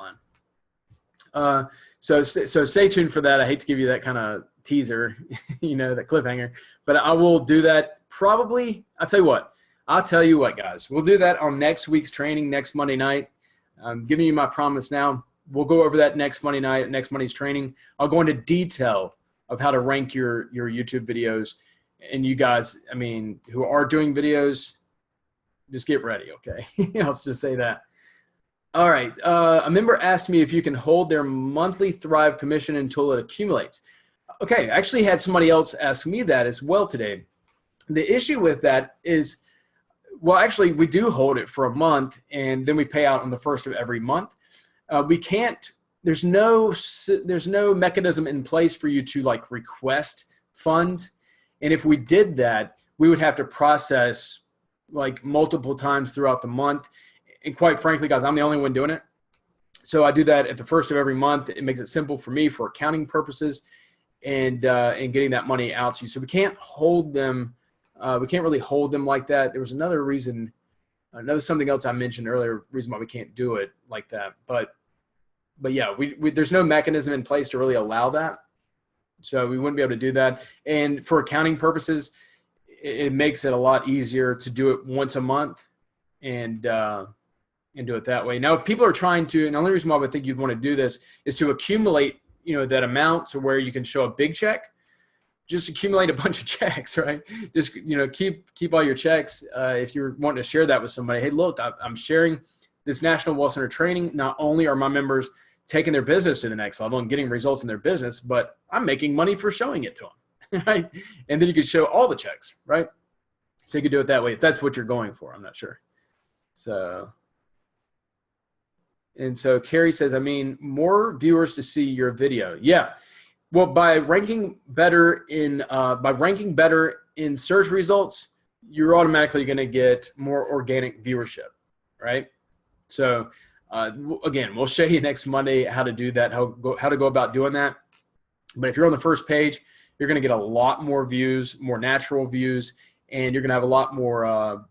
line. So stay tuned for that. I hate to give you that kind of teaser, that cliffhanger, but I will do that probably. I'll tell you what, guys, we'll do that on next week's training, next Monday night. I'm giving you my promise now. We'll go over that next Monday night, next Monday's training. I'll go into detail of how to rank your YouTube videos. And you guys, who are doing videos, just get ready, okay? I'll just say that. All right. A member asked me if you can hold their monthly Thrive commission until it accumulates. Okay, I actually had somebody else ask me that as well today. The issue with that is, well, actually, we do hold it for a month, and then we pay out on the first of every month. We can't. There's no mechanism in place for you to request funds, and if we did that, we would have to process multiple times throughout the month. And quite frankly, guys, I'm the only one doing it, so I do that at the first of every month. It makes it simple for me for accounting purposes, and getting that money out to you. So we can't hold them. We can't really hold them like that. There was another reason, something else I mentioned earlier, reason why we can't do it like that. But yeah, there's no mechanism in place to really allow that. So we wouldn't be able to do that. And for accounting purposes, it makes it a lot easier to do it once a month and do it that way. Now, if people are trying to, and the only reason why I would think you'd want to do this is to accumulate, that amount to where you can show a big check. Just accumulate a bunch of checks, right? Just, keep all your checks. If you're wanting to share that with somebody, hey, look, I'm sharing this National Wealth Center training. Not only are my members taking their business to the next level and getting results in their business, but I'm making money for showing it to them, right? And then you could show all the checks, right? So you could do it that way if that's what you're going for. I'm not sure. So Carrie says, more viewers to see your video. Yeah. Well, by ranking better in search results, you're automatically going to get more organic viewership, right? So again, we'll show you next Monday how to do that, how to go about doing that. But if you're on the first page, you're going to get a lot more views, more natural views, and you're going to have a lot more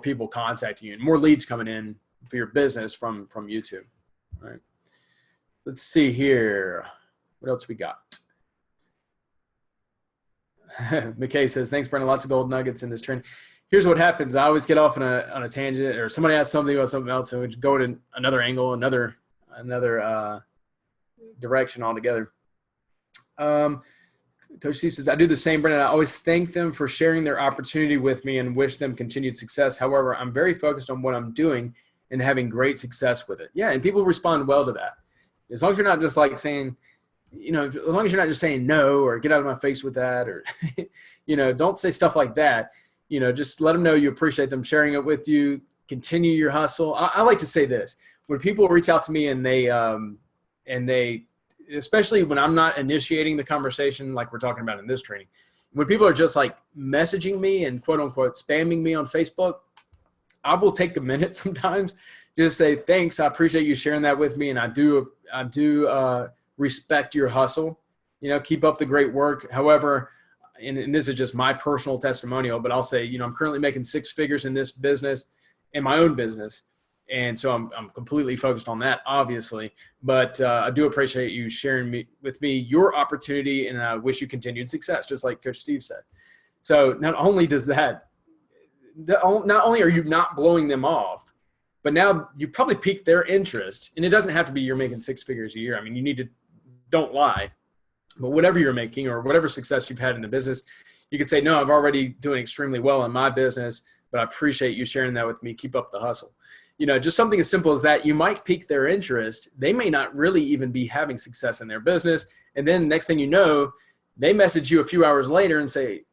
people contacting you and more leads coming in for your business from YouTube. All right. Let's see here. What else we got? McKay says, thanks, Brendan. Lots of gold nuggets in this trend. Here's what happens. I always get off on a tangent, or somebody asks something about something else, and we go to another angle, another direction altogether. Coach Steve says, I do the same, Brendan. I always thank them for sharing their opportunity with me and wish them continued success. However, I'm very focused on what I'm doing and having great success with it. Yeah, and people respond well to that. As long as you're not just saying, as long as you're not just saying no or get out of my face with that, or, don't say stuff like that. Just let them know you appreciate them sharing it with you. Continue your hustle. I like to say this: when people reach out to me and they, especially when I'm not initiating the conversation like we're talking about in this training, when people are just messaging me and quote unquote spamming me on Facebook, I will take a minute sometimes just say, thanks, I appreciate you sharing that with me, and I do respect your hustle. Keep up the great work. However, and this is just my personal testimonial, but I'll say, I'm currently making 6 figures in this business, in my own business. And so I'm completely focused on that, obviously. But I do appreciate you sharing with me your opportunity, and I wish you continued success, just like Coach Steve said. So not only are you not blowing them off, but now you probably piqued their interest. And it doesn't have to be you're making 6 figures a year. You need to, don't lie. But whatever you're making or whatever success you've had in the business, you could say, no, I'm already doing extremely well in my business, but I appreciate you sharing that with me. Keep up the hustle. Just something as simple as that. You might pique their interest. They may not really even be having success in their business. And then next thing you know, they message you a few hours later and say,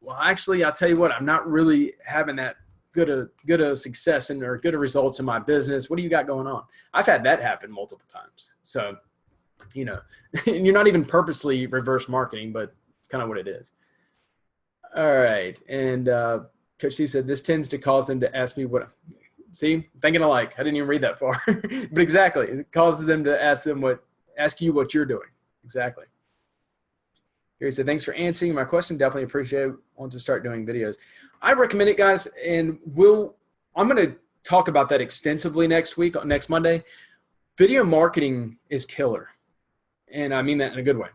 well, actually, I'll tell you what, I'm not really having that good a success in, or good results in my business? What do you got going on? I've had that happen multiple times. So, you know, and you're not even purposely reverse marketing, but it's kind of what it is. All right. And Coach Steve said, this tends to cause them to ask me what, see, thinking alike. I didn't even read that far, but exactly. It causes them to ask you what you're doing. Exactly. Gary said, thanks for answering my question. Definitely appreciate it. Want to start doing videos. I recommend it, guys. And I'm going to talk about that extensively next Monday. Video marketing is killer. And I mean that in a good way.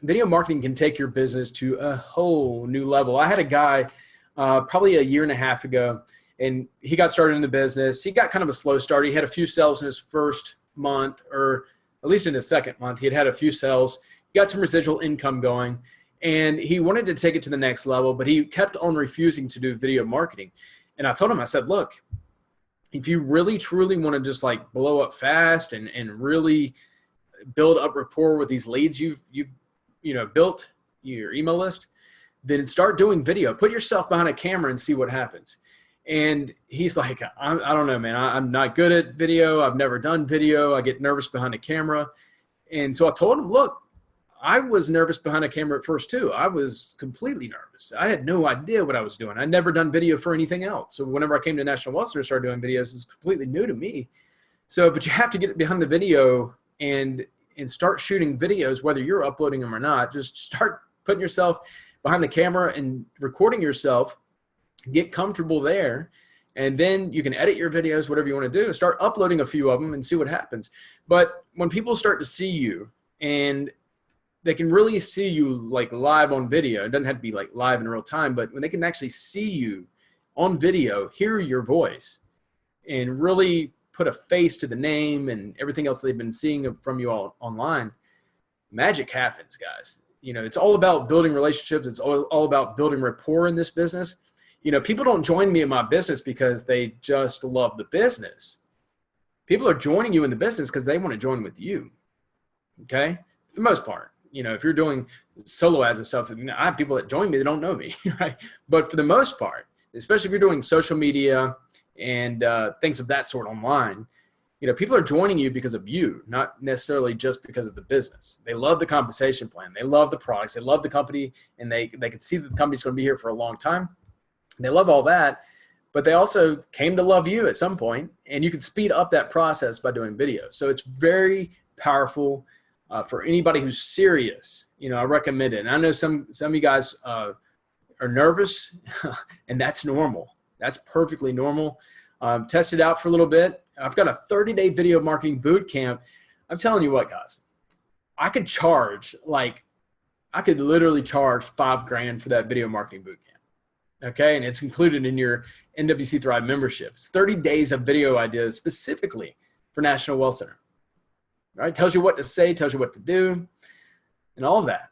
Video marketing can take your business to a whole new level. I had a guy probably a year and a half ago, and he got started in the business. He got kind of a slow start. He had a few sales in his first month, or at least in his second month. He had a few sales. He got some residual income going, and he wanted to take it to the next level, but he kept on refusing to do video marketing. And I told him, I said, look, if you really truly want to just like blow up fast and really build up rapport with these leads you've built your email list, then start doing video. Put yourself behind a camera and see what happens. And he's like, I don't know, man. I'm not good at video. I've never done video. I get nervous behind a camera. And so I told him, look, I was nervous behind a camera at first too. I was completely nervous. I had no idea what I was doing. I'd never done video for anything else. So whenever I came to National Wealth Center and started doing videos, it was completely new to me. So, but you have to get behind the video and start shooting videos, whether you're uploading them or not. Just start putting yourself behind the camera and recording yourself, get comfortable there, and then you can edit your videos, whatever you want to do. Start uploading a few of them and see what happens. But when people start to see you, and they can really see you like live on video, it doesn't have to be like live in real time, but when they can actually see you on video, hear your voice, and really put a face to the name and everything else they've been seeing from you all online, magic happens, guys. You know, it's all about building relationships. It's all about building rapport in this business. You know, people don't join me in my business because they just love the business. People are joining you in the business because they want to join with you. Okay? For the most part. You know, if you're doing solo ads and stuff, I have people that join me that don't know me, right? But for the most part, especially if you're doing social media and things of that sort online, you know, people are joining you because of you, not necessarily just because of the business. They love the compensation plan. They love the products. They love the company, and they can see that the company's going to be here for a long time. They love all that, but they also came to love you at some point, and you can speed up that process by doing videos. So it's very powerful for anybody who's serious. You know, I recommend it. And I know some of you guys are nervous, and that's normal. That's perfectly normal. Test it out for a little bit. I've got a 30-day video marketing boot camp. I'm telling you what, guys, I could literally charge $5,000 for that video marketing boot camp. Okay. And it's included in your NWC Thrive membership. It's 30 days of video ideas specifically for National Wealth Center. Right? Tells you what to say, tells you what to do, and all of that.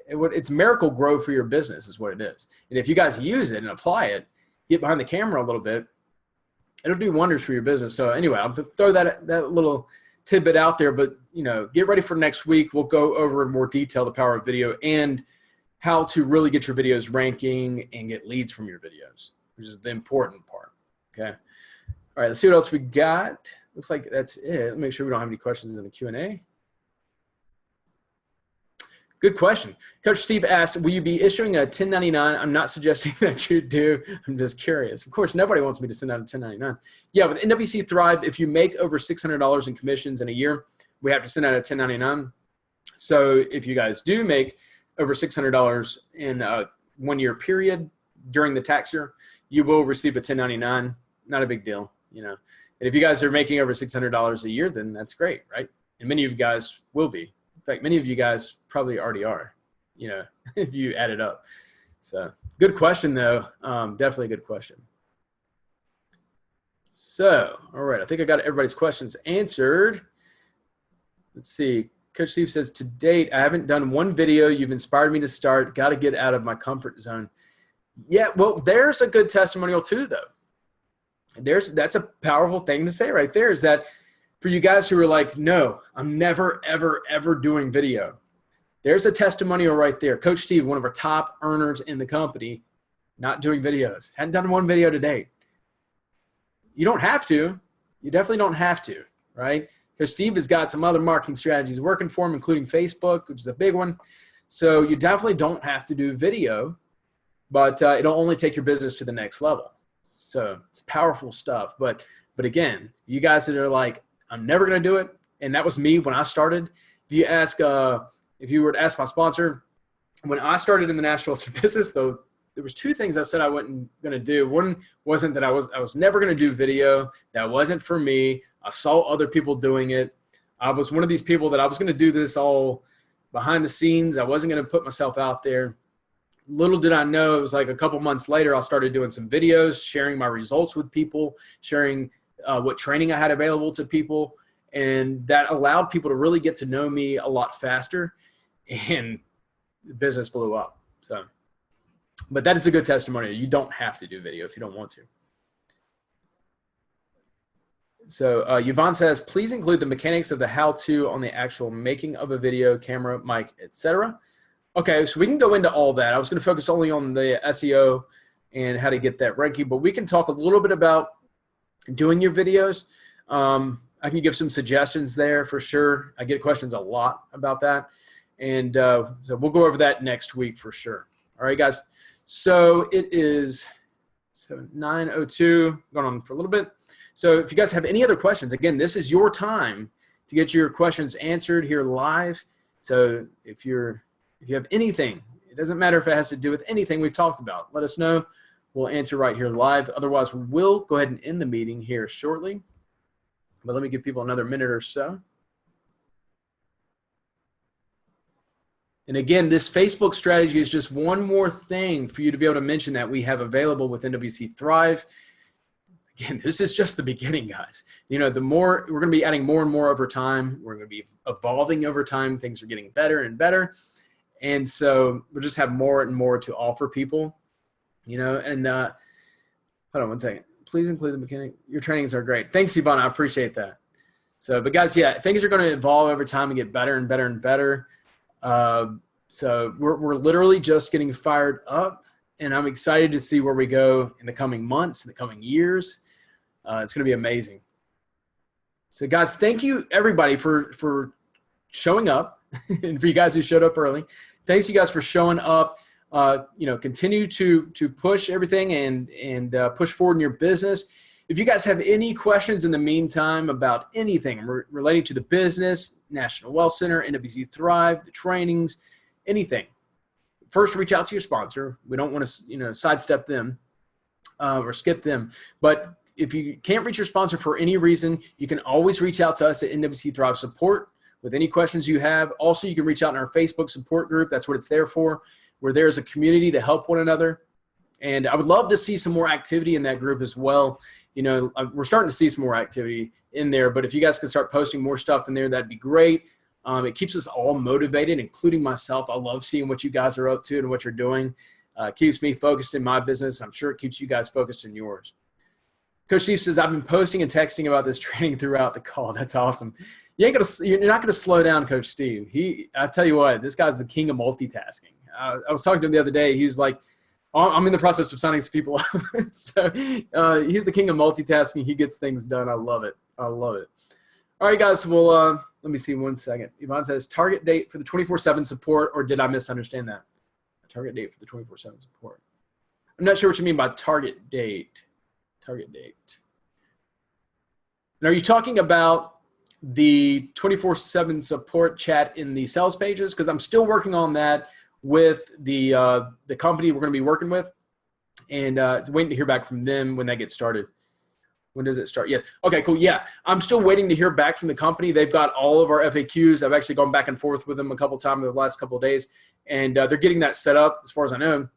It's miracle grow for your business is what it is. And if you guys use it and apply it, get behind the camera a little bit, it'll do wonders for your business. So anyway, I'll throw that little tidbit out there, but you know, get ready for next week. We'll go over in more detail the power of video and how to really get your videos ranking and get leads from your videos, which is the important part. Okay. All right, let's see what else we got. Looks like that's it. Let me make sure we don't have any questions in the Q&A. Good question. Coach Steve asked, will you be issuing a 1099? I'm not suggesting that you do. I'm just curious. Of course, nobody wants me to send out a 1099. Yeah, with NWC Thrive, if you make over $600 in commissions in a year, we have to send out a 1099. So if you guys do make over $600 in a 1-year period during the tax year, you will receive a 1099. Not a big deal, you know. And if you guys are making over $600 a year, then that's great, right? And many of you guys will be. In fact, many of you guys probably already are, you know, if you add it up. So good question, though. Definitely a good question. So, all right, I think I got everybody's questions answered. Let's see. Coach Steve says, to date, I haven't done one video. You've inspired me to start. Got to get out of my comfort zone. Yeah, well, there's a good testimonial too, though. That's a powerful thing to say right there, is that for you guys who are like, no, I'm never, ever, ever doing video, There's a testimonial right there. Coach Steve, one of our top earners in the company, not doing videos. Hadn't done one video to date. You don't have to. You definitely don't have to, right? Because Steve has got some other marketing strategies working for him, including Facebook, which is a big one. So you definitely don't have to do video, but it'll only take your business to the next level. So it's powerful stuff. But again, you guys that are like, I'm never going to do it, and that was me when I started. If you were to ask my sponsor, when I started in the Nashville business, though, there was two things I said I wasn't going to do. One wasn't that I was never going to do video. That wasn't for me. I saw other people doing it. I was one of these people that I was going to do this all behind the scenes. I wasn't going to put myself out there. Little did I know, it was like a couple months later, I started doing some videos, sharing my results with people, sharing what training I had available to people. And that allowed people to really get to know me a lot faster, and the business blew up. So, but that is a good testimonial. You don't have to do video if you don't want to. So Yvonne says, please include the mechanics of the how-to on the actual making of a video, camera, mic, etc. Okay, so we can go into all that. I was going to focus only on the SEO and how to get that ranking, but we can talk a little bit about doing your videos. I can give some suggestions there for sure. I get questions a lot about that. And so we'll go over that next week for sure. All right, guys. So it is 9:02, going on for a little bit. So if you guys have any other questions, again, this is your time to get your questions answered here live. So if you have anything, it doesn't matter if it has to do with anything we've talked about, let us know. We'll answer right here live. Otherwise, we'll go ahead and end the meeting here shortly. But let me give people another minute or so. And again, this Facebook strategy is just one more thing for you to be able to mention that we have available with NWC Thrive. Again, this is just the beginning, guys. You know, the more we're going to be adding more and more over time. We're going to be evolving over time. Things are getting better and better. And so we'll just have more and more to offer people, you know, and hold on one second. Please include the mechanic. Your trainings are great. Thanks, Yvonne. I appreciate that. So, but guys, yeah, things are going to evolve over time and get better and better and better. So we're literally just getting fired up, and I'm excited to see where we go in the coming months, in the coming years. It's going to be amazing. So guys, thank you everybody for showing up and for you guys who showed up early. Thanks you guys for showing up. You know, continue to push everything and push forward in your business. If you guys have any questions in the meantime about anything relating to the business, National Wealth Center, NWC Thrive, the trainings, anything, first reach out to your sponsor. We don't want to, you know, sidestep them or skip them. But if you can't reach your sponsor for any reason, you can always reach out to us at NWC Thrive Support with any questions you have. Also, you can reach out in our Facebook support group. That's what it's there for. We're there as a community to help one another. And I would love to see some more activity in that group as well. You know, we're starting to see some more activity in there, but if you guys can start posting more stuff in there, that'd be great. It keeps us all motivated, including myself. I love seeing what you guys are up to and what you're doing. Keeps me focused in my business. I'm sure it keeps you guys focused in yours. Coach Steve says, I've been posting and texting about this training throughout the call. That's awesome. You're not going to slow down, Coach Steve. I tell you what, this guy's the king of multitasking. I was talking to him the other day. He was like, I'm in the process of signing some people up. So he's the king of multitasking. He gets things done. I love it. I love it. All right, guys. Well, let me see 1 second. Yvonne says, target date for the 24/7 support, or did I misunderstand that? Target date for the 24/7 support. I'm not sure what you mean by target date. Target date. And are you talking about the 24/7 support chat in the sales pages? Because I'm still working on that with the company we're going to be working with, and waiting to hear back from them when that gets started. When does it start? Yes. Okay, cool. Yeah, I'm still waiting to hear back from the company. They've got all of our FAQs. I've actually gone back and forth with them a couple times in the last couple of days, and they're getting that set up as far as I know.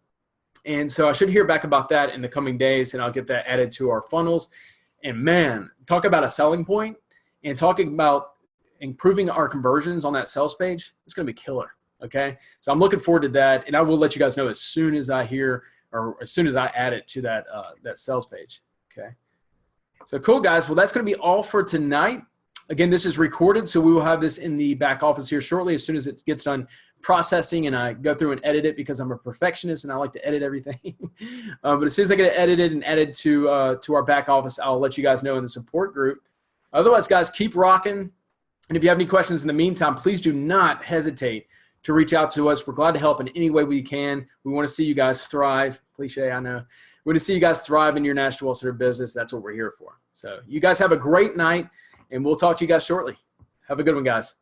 And so I should hear back about that in the coming days, and I'll get that added to our funnels. And man, talk about a selling point and talking about improving our conversions on that sales page. It's going to be killer. Okay. So I'm looking forward to that. And I will let you guys know as soon as I hear, or as soon as I add it to that, that sales page. Okay. So cool, guys. Well, that's going to be all for tonight. Again, this is recorded, so we will have this in the back office here shortly as soon as it gets done processing and I go through and edit it because I'm a perfectionist and I like to edit everything. But as soon as I get it edited and added to our back office, I'll let you guys know in the support group. Otherwise, guys, keep rocking. And if you have any questions in the meantime, please do not hesitate to reach out to us. We're glad to help in any way we can. We want to see you guys thrive. Cliche, I know. We want to see you guys thrive in your National Well Center business. That's what we're here for. So you guys have a great night, and we'll talk to you guys shortly. Have a good one, guys.